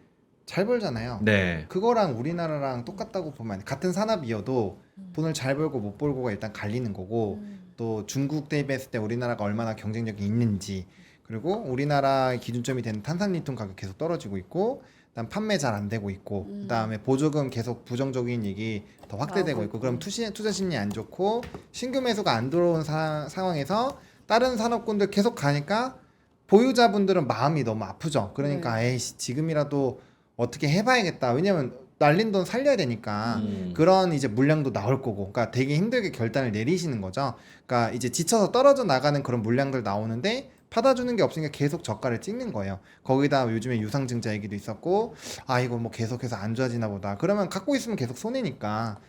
잘 벌잖아요. 네. 그거랑 우리나라랑 똑같다고 보면 같은 산업이어도 돈을 잘 벌고 못 벌고가 일단 갈리는 거고 또 중국 대비했을 때 우리나라가 얼마나 경쟁력이 있는지 그리고 우리나라 기준점이 되는 탄산리튬 가격 계속 떨어지고 있고 그다음 판매 잘 안 되고 있고 그다음에 보조금 계속 부정적인 얘기 더 확대되고 있고 그럼 투자 심리 안 좋고 신규 매수가 안 들어온 상황에서 다른 산업군들 계속 가니까 보유자분들은 마음이 너무 아프죠. 그러니까 에이씨 지금이라도 어떻게 해봐야겠다. 왜냐면 날린 돈 살려야 되니까 그런 이제 물량도 나올 거고, 그러니까 되게 힘들게 결단을 내리시는 거죠. 그러니까 이제 지쳐서 떨어져 나가는 그런 물량들 나오는데 받아주는 게 없으니까 계속 저가를 찍는 거예요. 거기다 요즘에 유상증자 얘기도 있었고, 아 이거 뭐 계속해서 안 좋아지나 보다. 그러면 갖고 있으면 계속 손해니까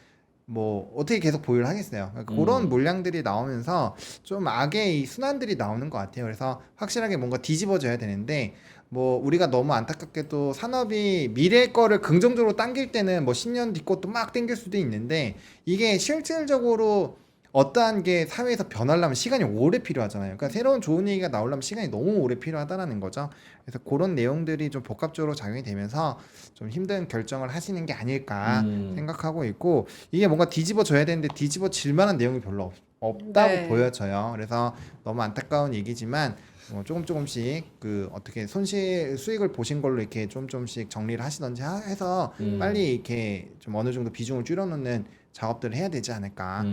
뭐 어떻게 계속 보유를 하겠어요. 그러니까 그런 물량들이 나오면서 좀 악의 이 순환들이 나오는 것 같아요. 그래서 확실하게 뭔가 뒤집어져야 되는데 뭐 우리가 너무 안타깝게도 산업이 미래 거를 긍정적으로 당길 때는 뭐 10년 뒤 것도 막 당길 수도 있는데 이게 실질적으로 어떠한 게 사회에서 변하려면 시간이 오래 필요하잖아요. 그러니까 새로운 좋은 얘기가 나오려면 시간이 너무 오래 필요하다라는 거죠. 그래서 그런 내용들이 좀 복합적으로 작용이 되면서 좀 힘든 결정을 하시는 게 아닐까 생각하고 있고, 이게 뭔가 뒤집어져야 되는데 뒤집어질 만한 내용이 별로 없다고 네. 보여져요. 그래서 너무 안타까운 얘기지만 조금씩 그 어떻게 수익을 보신 걸로 이렇게 조금씩 정리를 하시던지 해서 빨리 이렇게 좀 어느 정도 비중을 줄여놓는 작업들을 해야 되지 않을까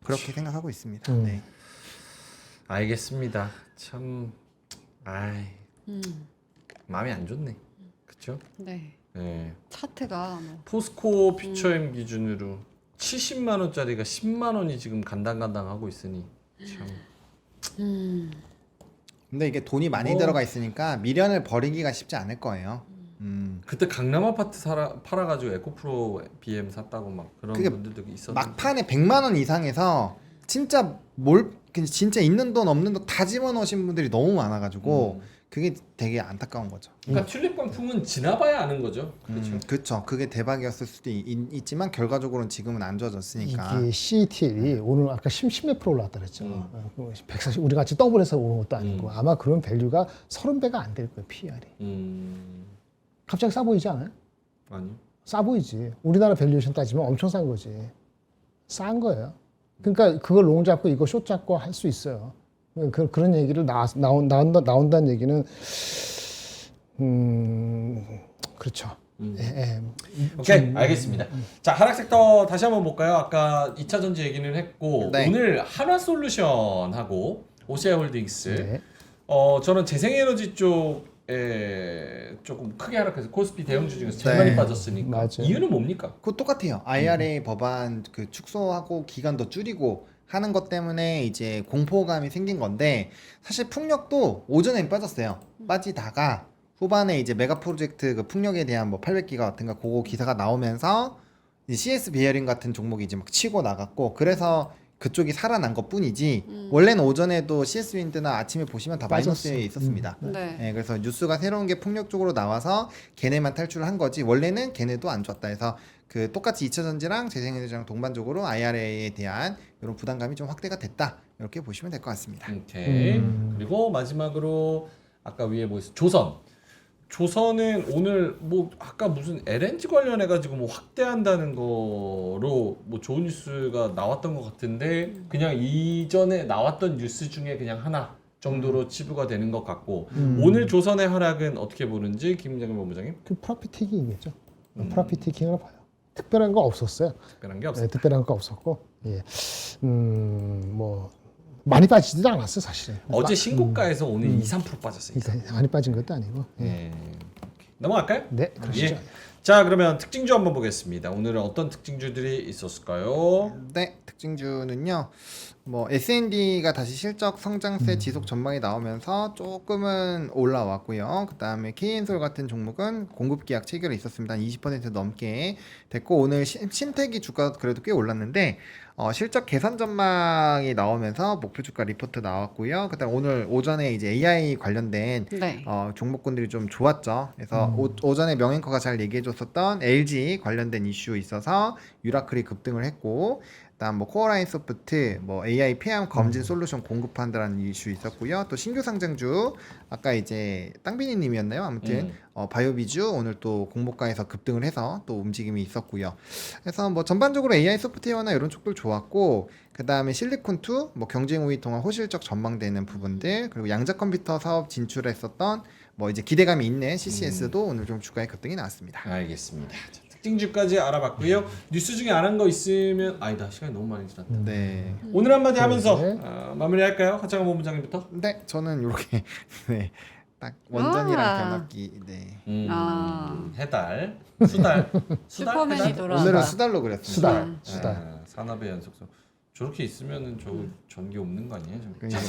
그렇게 생각하고 있습니다. 네. 알겠습니다. 참, 마음이 안 좋네. 그렇죠? 네. 네. 차트가 뭐. 포스코 퓨처엠 기준으로 70만 원짜리가 10만 원이 지금 간당간당하고 있으니 참. 근데 이게 돈이 많이 들어가 있으니까 미련을 버리기가 쉽지 않을 거예요. 그때 강남 아파트 팔아가지고 에코프로 BM 샀다고 막 그런 그게 분들도 있었는데. 막판에 100만 원 이상에서 진짜 진짜 있는 돈 없는 돈 다 집어넣으신 분들이 너무 많아가지고 그게 되게 안타까운 거죠. 그러니까 튤립 광풍은 지나봐야 아는 거죠. 그렇죠. 그렇죠. 그게 대박이었을 수도 있지만 결과적으로는 지금은 안 좋아졌으니까. 이게 CATL이 오늘 아까 10몇 프로 올랐다 그랬죠. 140 우리 같이 더블해서 오른 것도 아니고 아마 그런 밸류가 30배가 안 될 거예요, PER이. 갑자기 싸 보이지 않아요? 아니. 싸 보이지. 우리나라 밸류에이션 따지면 엄청 싼 거지. 싼 거예요. 그러니까 그걸 롱 잡고 이거 숏 잡고 할 수 있어요. 그런 얘기를 나온다는 얘기는 그렇죠. 오케이, 알겠습니다. 자, 하락 섹터 다시 한번 볼까요? 아까 2차 전지 얘기는 했고 네. 오늘 한화솔루션하고 OCI 홀딩스. 네. 저는 재생에너지 쪽에 조금 크게 하락해서 코스피 대형주 중에서 제일 네. 많이 빠졌으니까. 맞아요. 이유는 뭡니까? 그거 똑같아요. IRA 법안 그 축소하고 기간 더 줄이고 하는 것 때문에 이제 공포감이 생긴 건데, 사실 풍력도 오전엔 빠졌어요. 빠지다가 후반에 이제 메가 프로젝트 그 풍력에 대한 뭐 800기가 같은가 그거 기사가 나오면서 CS 베어링 같은 종목이 이제 막 치고 나갔고, 그래서 그쪽이 살아난 것 뿐이지 원래는 오전에도 CS 윈드나 아침에 보시면 다 마이너스에 있었습니다. 네. 그래서 뉴스가 새로운 게 풍력 쪽으로 나와서 걔네만 탈출을 한 거지 원래는 걔네도 안 좋았다 해서 그 똑같이 2차 전지랑 재생에너지랑 동반적으로 IRA에 대한 이런 부담감이 좀 확대가 됐다, 이렇게 보시면 될 것 같습니다. 오케이. 그리고 마지막으로 아까 위에 뭐 있어? 조선은 오늘 뭐 아까 무슨 LNG 관련해 가지고 뭐 확대한다는 거로 뭐 좋은 뉴스가 나왔던 것 같은데 그냥 이전에 나왔던 뉴스 중에 그냥 하나 정도로 치부가 되는 것 같고, 오늘 조선의 하락은 어떻게 보는지 김정일 본부장님? 그 프로피티킹이겠죠. 프로피티킹으로 봐요. 특별한 거 없었어요. 특별한 게 없어요. 네, 특별한 거 없었고, 예, 뭐 많이 빠지지도 않았어 사실은. 어제 신고가에서 오늘 2, 3% 빠졌어요. 그러니까 많이 빠진 것도 아니고. 예. 네. 넘어갈까요? 네, 그러시죠. 예. 자, 그러면 특징주 한번 보겠습니다. 오늘은 어떤 특징주들이 있었을까요? 네, 특징주는요. 뭐 S&D가 다시 실적 성장세 지속 전망이 나오면서 조금은 올라왔고요. 그다음에 K엔솔 같은 종목은 공급 계약 체결이 있었습니다. 20% 넘게 됐고 오늘 신태기 주가 그래도 꽤 올랐는데 실적 개선 전망이 나오면서 목표 주가 리포트 나왔고요. 그다음 오늘 오전에 이제 AI 관련된 네. 종목군들이 좀 좋았죠. 그래서 오전에 명앵커가 잘 얘기해줬었던 LG 관련된 이슈 있어서 유라클이 급등을 했고, 그다음 뭐 코어라인 소프트, 뭐 AI 폐암 검진 솔루션 공급한다라는 이슈 있었고요. 또 신규 상장주 아까 이제 땅비니님이었나요? 아무튼 바이오비주 오늘 또 공모가에서 급등을 해서 또 움직임이 있었고요. 그래서 뭐 전반적으로 AI 소프트웨어나 이런 쪽들 좋았고, 그 다음에 실리콘2 뭐 경쟁 우위 통한 호실적 전망되는 부분들, 그리고 양자 컴퓨터 사업 진출했었던 뭐 이제 기대감이 있는 CCS도 오늘 좀 주가의 급등이 나왔습니다. 알겠습니다. 자, 특징주까지 알아봤고요. 뉴스 중에 안 한 거 있으면 아니다. 시간이 너무 많이 지났다. 네. 오늘 한마디 하면서 네. 마무리할까요? 하창원 본부장님부터. 네, 저는 이렇게 네. 딱 원전이랑 아. 변압기. 네. 해달, 수달, 슈퍼맨이 해달? 돌아온다. 오늘은 수달로 그랬습니다. 수달. 산업의 연속성. 저렇게 있으면은 저 전기 없는 거 아니에요? 그러니까.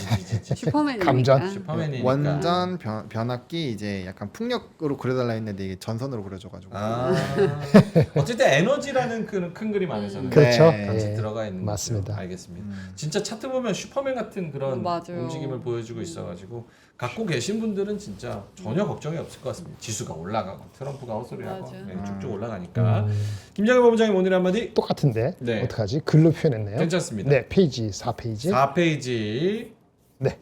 슈퍼맨이니까. 감전. 슈퍼맨이니까. 원전 변압기 이제 약간 풍력으로 그려달라 했는데 이게 전선으로 그려져가지고. 어쨌든 에너지라는 큰 그림 안에서는 그렇죠. 네. 같이 예. 들어가 있는 맞습니다. 거죠. 알겠습니다. 진짜 차트 보면 슈퍼맨 같은 그런 맞아요. 움직임을 보여주고 있어가지고 갖고 계신 분들은 진짜 전혀 걱정이 없을 것 같습니다. 지수가 올라가고 트럼프가 헛소리하고 맞아. 네, 쭉쭉 올라가니까. 김장현 본부장님 오늘 한마디. 똑같은데 네. 어떡하지? 글로 표현했네요. 괜찮습니다. 네, 페이지 4페이지. 4페이지. 네,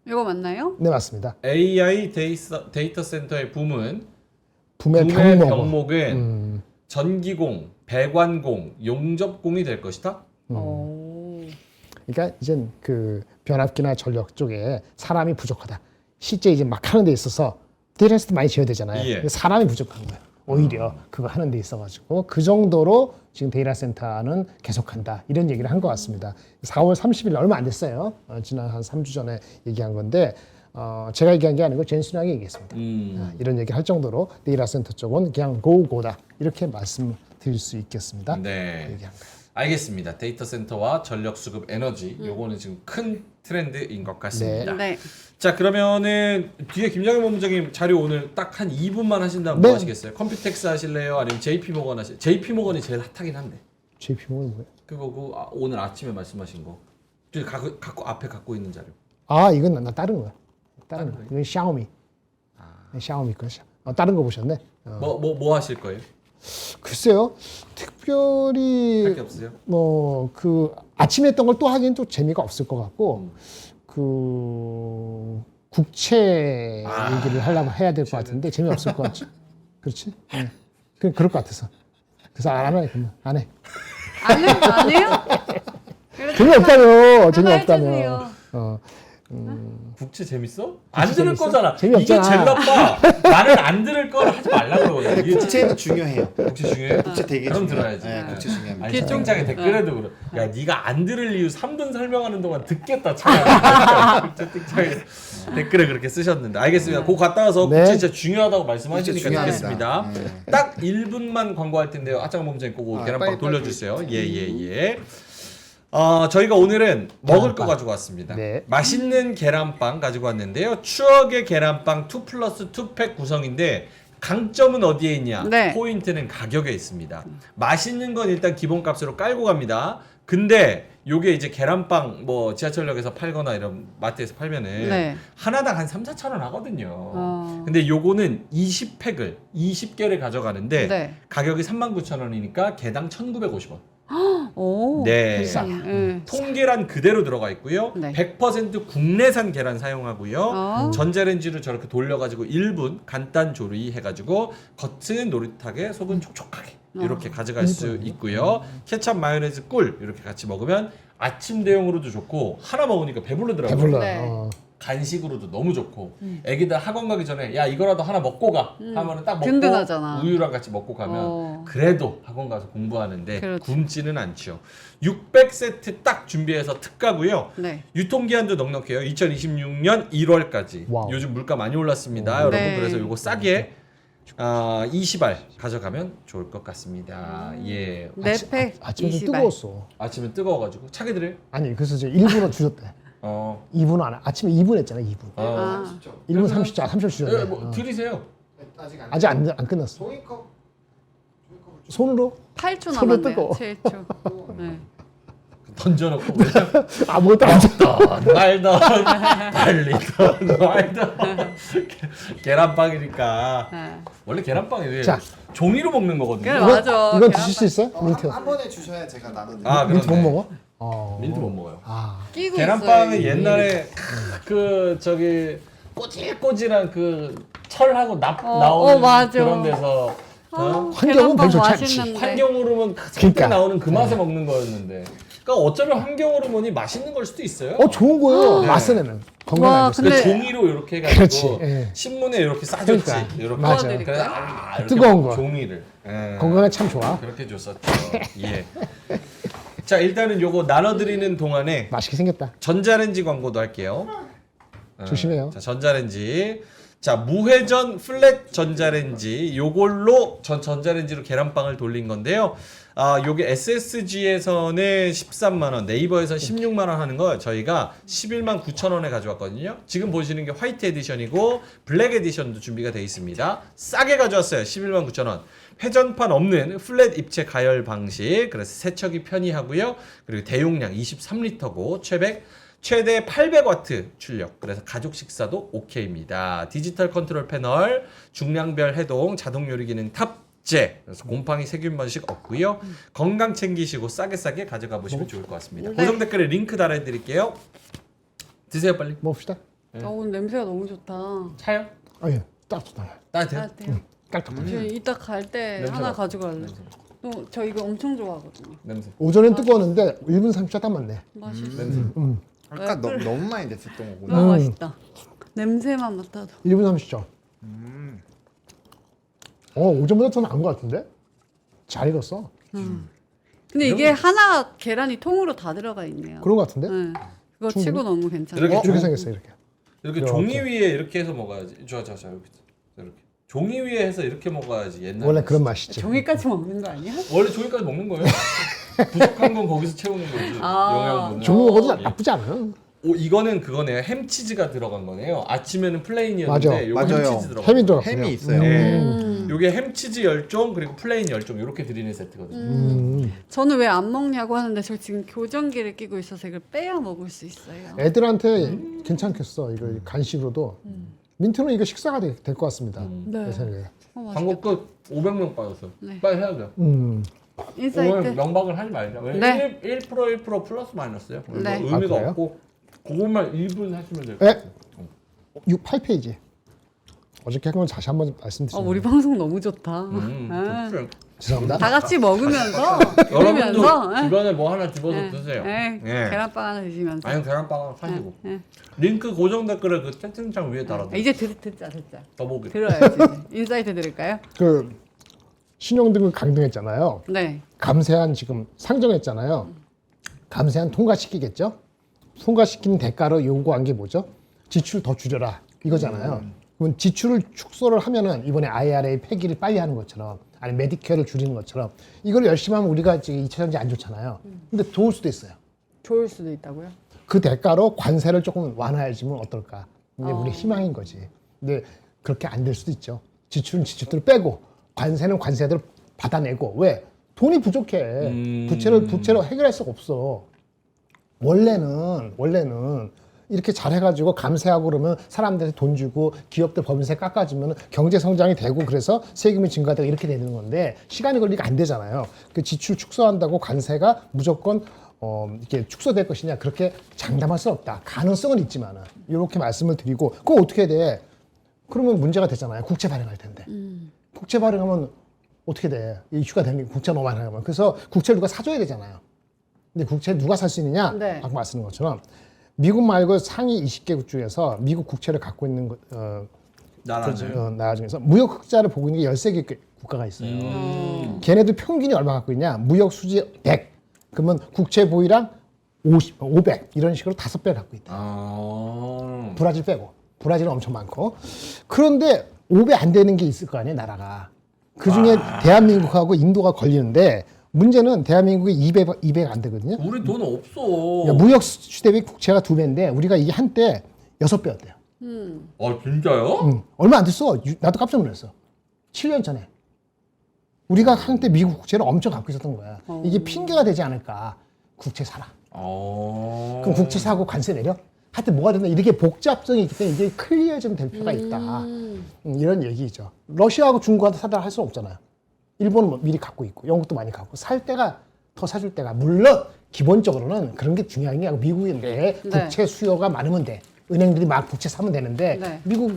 이거 맞나요? 네 맞습니다. AI 데이터 센터의 붐은 붐의 붐의 병목. 병목은 전기공, 배관공, 용접공이 될 것이다. 오. 그러니까 이젠 그 변압기나 전력 쪽에 사람이 부족하다. 실제 이제 막 하는 데 있어서 데이터 센터 많이 지어야 되잖아요. 예. 사람이 부족한 거예요. 오히려 그거 하는 데 있어가지고 그 정도로 지금 데이터 센터는 계속한다 이런 얘기를 한 것 같습니다. 4월 30일 얼마 안 됐어요. 지난 한 3주 전에 얘기한 건데 제가 얘기한 게 아니고 젠슨하게 얘기했습니다. 이런 얘기 할 정도로 데이터 센터 쪽은 그냥 고다 이렇게 말씀드릴 수 있겠습니다. 네. 얘기한 거예요. 알겠습니다. 데이터 센터와 전력 수급 에너지 요거는 지금 큰 트렌드인 것 같습니다. 네. 자, 그러면은 뒤에 김장현 본부장님 자료 오늘 딱 한 2분만 하신다면 네. 뭐 하시겠어요? 컴퓨텍스 하실래요? 아니면 JP 모건 하실래요? JP 모건이 제일 핫하긴 한데. JP 모건 뭐예요? 그거고 오늘 아침에 말씀하신 거. 저기 앞에 갖고 있는 자료. 아 이건 나 다른 거야. 다른 거. 이건 샤오미. 샤오미 거. 다른 거 보셨네. 뭐 하실 거예요? 글쎄요. 할 특별히 게 없으세요? 뭐 그 아침에 했던 걸 또 하기엔 또 재미가 없을 것 같고 그 국채 얘기를 하려면 해야 될 것 같은데 재미없을 것 같지. 그렇지? 네. 그럴 것 같아서. 그래서 안 해. 그러면 안 해. 안 해요? 재미없다며. 재미없다며. 해주세요. 국채 재밌어? 안 들을 재밌어? 거잖아. 재미없잖아. 이게 제일 나빠. 나는 안 들을 걸 하지 말라고 그러거든. 이게 국채는 중요해요. 국채 중요해? 국채 되게 그럼 중요해요. 들어야지. 네, 국채 중요합니다. 아니 채팅창에 댓글에도 그래. 야, 네가 안 들을 이유 3분 설명하는 동안 듣겠다. 차라리. 채팅창에 댓글에 그렇게 쓰셨는데 알겠습니다. 그거 갔다 와서 네. 국채 진짜 중요하다고 말씀하시니까 중요합니다. 듣겠습니다. 네. 딱 1분만 광고할 텐데요. 아짱 범죄 꼭 계란빵 빨리 돌려주세요. 예예예. 저희가 오늘은 먹을 거 가지고 왔습니다. 네. 맛있는 계란빵 가지고 왔는데요. 추억의 계란빵 2+2팩 구성인데 강점은 어디에 있냐? 네. 포인트는 가격에 있습니다. 맛있는 건 일단 기본값으로 깔고 갑니다. 근데 요게 이제 계란빵 뭐 지하철역에서 팔거나 이런 마트에서 팔면은 네. 하나당 한 3-4천 원 하거든요. 근데 요거는 20팩을 20개를 가져가는데 네. 가격이 39,000원이니까 개당 1,950원. 오. 네. 네. 통계란 그대로 들어가 있고요. 네. 100% 국내산 계란 사용하고요. 전자레인지로 저렇게 돌려가지고 1분 간단 조리해가지고 겉은 노릇하게 속은 촉촉하게 이렇게 가져갈 수 있고요. 케찹, 마요네즈, 꿀 이렇게 같이 먹으면 아침 대용으로도 좋고 하나 먹으니까 배부르더라고요. 배불러. 네. 간식으로도 너무 좋고 애기들 학원 가기 전에 야 이거라도 하나 먹고 가 하면은 딱 먹고 든든하잖아. 우유랑 같이 먹고 가면 그래도 학원 가서 공부하는데 그렇지. 굶지는 않죠. 600세트 딱 준비해서 특가고요. 네. 유통기한도 넉넉해요. 2026년 1월까지. 와우. 요즘 물가 많이 올랐습니다, 여러분. 네. 그래서 요거 싸게 20알 가져가면 좋을 것 같습니다. 예. 네 팩. 아침에 좀 20알. 뜨거웠어. 아침에 뜨거워가지고 차게 드려요? 아니 그래서 이제 1분을 주셨대. 어. 2분 안 아침에 2분 했잖아 2분. 아. 1분 30초 30초 예, 주셨네. 뭐 드리세요. 아직 아직 안 끝났어. 종이컵 손으로 8초 손을 남았네요. 뜨거. 7초. 네. 던져놓고 그냥 아무것도 안 줘. 말던 말리던 말던 계란빵이니까 네. 원래 계란빵이 자. 종이로 먹는 거거든요. 그래, 맞아. 이건 계란빵. 드실 수 있어요? 민트. 한 번에 주셔야 제가 나눠드릴게요. 아, 민트 못 그렇네. 먹어? 민트 못 먹어요. 아. 끼고 계란빵은 있어요. 옛날에 그 저기 꼬질꼬질한 그 철하고 납 어, 나오는 맞아. 그런 데서 어? 환경은 계란빵 별로 좋지 않지. 맛있는데. 환경호르몬 그때 그러니까. 나오는 그 맛에 먹는 거였는데. 그러니까 어쩌면 환경호르몬이 맛있는 걸 수도 있어요. 좋은 거예요. 네. 맛은 애는 와, 건강한 거. 근데 근데- 종이로 이렇게 해가지고 그렇지, 예. 신문에 이렇게 싸줬지. 그러니까. 이렇게. 맞아. 그래서 이렇게 뜨거운 거. 종이를 예. 건강에 참 좋아. 그렇게 줬었죠. 예. 자 일단은 요거 나눠드리는 동안에 맛있게 생겼다. 전자레인지 광고도 할게요. 조심해요. 자 전자레인지. 자 무회전 플랫 전자레인지 요걸로 전자레인지로 계란빵을 돌린 건데요. 요게 SSG에서는 13만 원, 네이버에서 16만 원 하는 거 저희가 11만 9천 원에 가져왔거든요. 지금 보시는 게 화이트 에디션이고 블랙 에디션도 준비가 되어 있습니다. 싸게 가져왔어요. 11만 9천 원. 회전판 없는 플랫 입체 가열 방식. 그래서 세척이 편리하고요. 그리고 대용량 23리터고 최대 800와트 출력. 그래서 가족 식사도 오케이입니다. 디지털 컨트롤 패널, 중량별 해동, 자동 요리 기능 탑재. 그래서 곰팡이 세균 번식 없고요. 건강 챙기시고 싸게 가져가 보시면 좋을 것 같습니다. 네. 고정 댓글에 링크 달아드릴게요. 드세요 빨리. 먹읍시다. 오늘 냄새가 너무 좋다. 차요? 예. 딱 좋다. 따뜻해요? 따뜻해요. 깔끔하다. 저 이따 갈 때 냄새 하나 맡아. 가져갈래. 저 이거 엄청 좋아하거든요. 냄새. 오전엔 뜨거웠는데 1분 30초 딱 맞네. 맛있어. 냄새. 아까 너무 많이 됐었던 거구나. 너무 맛있다. 냄새만 맡아도. 1분 30초. 오전보다 더 나은 것 같은데? 잘 익었어. 근데 이게 하나 계란이 통으로 다 들어가 있네요. 그런 것 같은데? 네. 그거 치고 너무 괜찮아요. 이렇게 이렇게 생겼어 이렇게. 이렇게 이렇게. 종이 위에 이렇게 해서 먹어야지. 이렇게. 종이 위에 해서 이렇게 먹어야지 옛날. 원래 그런 맛이지. 종이까지 먹는 거 아니야? 원래 종이까지 먹는 거예요. 부족한 건 거기서 채우는 거지. 영양분은. 종이 먹어도 나쁘지 않아. 이거는 그거네요. 햄치즈가 들어간 거네요. 아침에는 플레인이었는데 요거 맞아요. 햄치즈 들어가. 햄이 들어갔어요. 햄이 있어요. 네. 요게 햄치즈 10종 그리고 플레인 10종 이렇게 드리는 세트거든요. 저는 왜 안 먹냐고 하는데 저 지금 교정기를 끼고 있어서 이걸 빼야 먹을 수 있어요. 애들한테 괜찮겠어. 이거 간식으로도. 민트는 이거 식사가 될 것 같습니다. 네. 내 생각에. 맛있겠다. 광고 끝 500명 빠졌어. 네. 빨리 해야 돼요. 인사이트. 오늘 명박을 하지 말자. 왜? 네. 1% 플러스 마이너스요. 네. 의미가 그래요? 없고 그것만 1분 하시면 될 것 에? 같아요. 8페이지. 어저께 한 건 다시 한번 말씀드립니다. 우리 방송 너무 좋다. 아, 좋죠. 죄송합니다. 다 같이 먹으면서 여러분도 들으면서 주변에 뭐 하나 집어서 예. 드세요. 예. 예. 계란빵 하나 드시면서. 아니면 계란빵 사시고. 예. 링크 고정 댓글에 그 채팅창 위에 달아둬. 이제 듣자. 더보기. 들어야지. 이제. 인사이트 들을까요? 그 신용등급 강등했잖아요. 네. 감세한 지금 상정했잖아요. 감세한 통과시키겠죠? 통과시키는 대가로 요구한 게 뭐죠? 지출 더 줄여라 이거잖아요. 그럼 지출을 축소를 하면은 이번에 IRA 폐기를 빨리 하는 것처럼 아니 메디케어를 줄이는 것처럼 이걸 열심히 하면 우리가 지금 2차 전지 안 좋잖아요. 근데 좋을 수도 있어요. 좋을 수도 있다고요? 그 대가로 관세를 조금 완화해주면 어떨까? 이게 우리 희망인 거지. 근데 그렇게 안 될 수도 있죠. 지출은 지출대로 빼고 관세는 관세대로 받아내고 왜? 돈이 부족해. 부채로 해결할 수가 없어. 원래는 이렇게 잘해가지고 감세하고 그러면 사람들한테 돈 주고 기업들 법인세 깎아주면 경제 성장이 되고 그래서 세금이 증가되고 이렇게 되는 건데 시간이 걸리니까 안 되잖아요. 그 지출 축소한다고 관세가 무조건 이렇게 축소될 것이냐 그렇게 장담할 수는 없다. 가능성은 있지만은 이렇게 말씀을 드리고 그거 어떻게 돼? 그러면 문제가 되잖아요. 국채 발행할 텐데. 국채 발행하면 어떻게 돼? 이슈가 되는 국채 너무 많이 하면 그래서 국채를 누가 사줘야 되잖아요. 근데 국채 누가 살 수 있느냐? 네. 아까 말씀드린 것처럼 미국 말고 상위 20개국 중에서 미국 국채를 갖고 있는 나라는 나라 중에서 무역 흑자를 보고 있는 게 13개 국가가 있어요. 걔네들 평균이 얼마 갖고 있냐? 무역 수지 100. 그러면 국채 보유량 50, 500 이런 식으로 5배 갖고 있다. 브라질 빼고. 브라질은 엄청 많고. 그런데 5배 안 되는 게 있을 거 아니에요, 나라가. 그중에 대한민국하고 인도가 걸리는데 문제는 대한민국이 200 안 되거든요. 우리 돈 없어. 그러니까 무역 수지 대비 국채가 2배인데 우리가 이게 한때 6배였대요. 진짜요? 얼마 안 됐어. 나도 깜짝 놀랐어. 7년 전에. 우리가 한때 미국 국채를 엄청 갖고 있었던 거야. 이게 핑계가 되지 않을까. 국채 사라. 그럼 국채 사고 관세 내려? 하여튼 뭐가 된다. 이렇게 복잡성이 있기 때문에 이게 클리어 좀 될 필요가 있다. 이런 얘기죠. 러시아하고 중국한테 사달라 할 수는 없잖아요. 일본은 뭐 미리 갖고 있고 영국도 많이 갖고 살 때가 더 사줄 때가 물론 기본적으로는 그런 게 중요한 게 아니고 미국이 내 국채 수요가 많으면 돼. 은행들이 막 국채 사면 되는데 네. 미국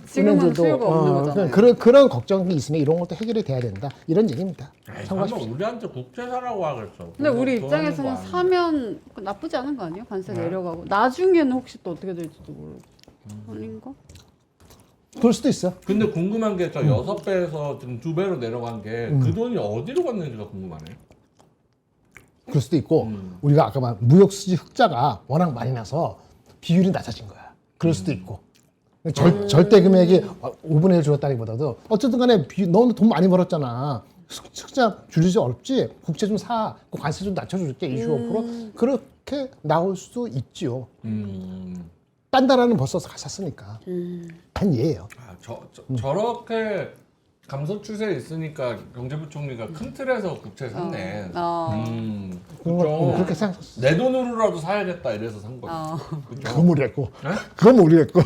지금은 은행들도 수요가 없는 거잖아요. 그런 걱정이 있으면 이런 것도 해결이 돼야 된다. 이런 얘기입니다. 참고하십시오. 우리한테 국채 사라고 하겠어. 근데 우리 그거 입장에서는 하는 거 사면 나쁘지 않은 거 아니에요? 관세 내려가고 나중에는 혹시 또 어떻게 될지도 모르고 아닌가? 그럴 수도 있어. 근데 궁금한 게 저 6배에서 지금 2배로 내려간 게 그 돈이 어디로 갔는지가 궁금하네. 그럴 수도 있고 우리가 아까 말한 무역 수지 흑자가 워낙 많이 나서 비율이 낮아진 거야. 그럴 수도 있고 절대 금액이 5분의 1 줄었다기보다도 어쨌든 간에 너는 돈 많이 벌었잖아. 흑자 줄이지 어렵지. 국채 좀 사. 관세 좀 낮춰줄게. 25%. 그렇게 나올 수도 있지요. 딴 나라는 벌써 샀으니까. 한 예예요. 저렇게 감소 추세에 있으니까 경제부총리가 큰 틀에서 국채 샀네. 그렇게 생각했어. 내 돈으로라도 사야겠다 이래서 산 거지. 그건 모르겠고. 네? 그건 모르겠고.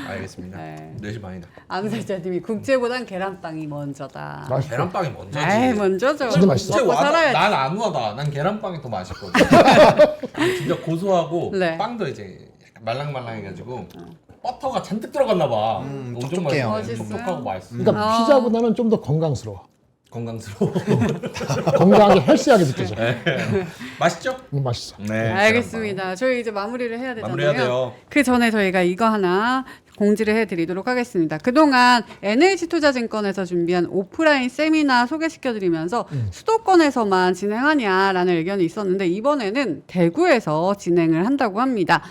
알겠습니다. 네. 4시 반이다. 암살자님이 국제보단 계란빵이 먼저다. 맛있어. 계란빵이 먼저지. 에이 먼저죠. 진짜 맛있어. 먹고 살아야지. 난안 와다. 난 계란빵이 더 맛있거든. 진짜 고소하고 네. 빵도 이제 약간 말랑말랑해가지고 버터가 잔뜩 들어갔나 봐. 엄청 촉촉해요. 맛있어. 촉촉하고 맛있어. 그러니까 피자보다는 좀 더 건강스러워. 건강스러워. 건강하게 헬스하게 느껴져. 맛있죠? 맛있어. 네. 알겠습니다. 저희 이제 마무리를 해야 되잖아요. 마무리해야 돼요. 그 전에 저희가 이거 하나 공지를 해드리도록 하겠습니다. 그동안 NH투자증권에서 준비한 오프라인 세미나 소개시켜드리면서 수도권에서만 진행하냐라는 의견이 있었는데 이번에는 대구에서 진행을 한다고 합니다.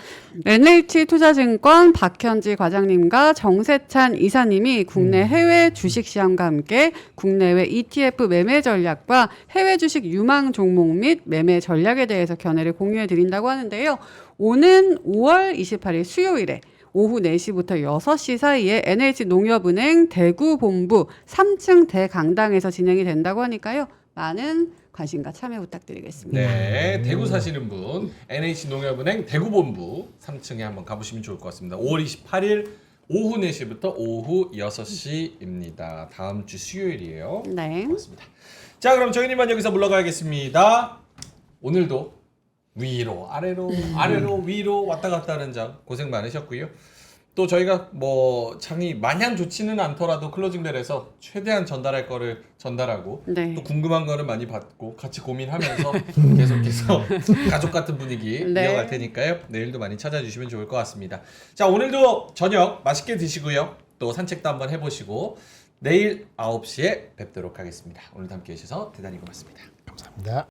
NH투자증권 박현지 과장님과 정세찬 이사님이 국내 해외 주식 시험과 함께 국내외 ETF 매매 전략과 해외 주식 유망 종목 및 매매 전략에 대해서 견해를 공유해 드린다고 하는데요. 오는 5월 28일 수요일에 오후 4시부터 6시 사이에 NH농협은행 대구본부 3층 대강당에서 진행이 된다고 하니까요. 많은 관심과 참여 부탁드리겠습니다. 네, 대구 사시는 분 NH농협은행 대구본부 3층에 한번 가보시면 좋을 것 같습니다. 5월 28일 오후 4시부터 오후 6시입니다. 다음 주 수요일이에요. 네. 고맙습니다. 자, 그럼 저희는 이만 여기서 물러가겠습니다. 오늘도 위로 아래로 아래로 위로 왔다 갔다 하는 장 고생 많으셨고요. 또 저희가 뭐 장이 마냥 좋지는 않더라도 클로징벨에서 최대한 전달할 거를 전달하고 네. 또 궁금한 거를 많이 받고 같이 고민하면서 계속해서 가족 같은 분위기 네. 이어갈 테니까요. 내일도 많이 찾아주시면 좋을 것 같습니다. 자, 오늘도 저녁 맛있게 드시고요. 또 산책도 한번 해보시고 내일 9시에 뵙도록 하겠습니다. 오늘도 함께 해주셔서 대단히 고맙습니다. 감사합니다.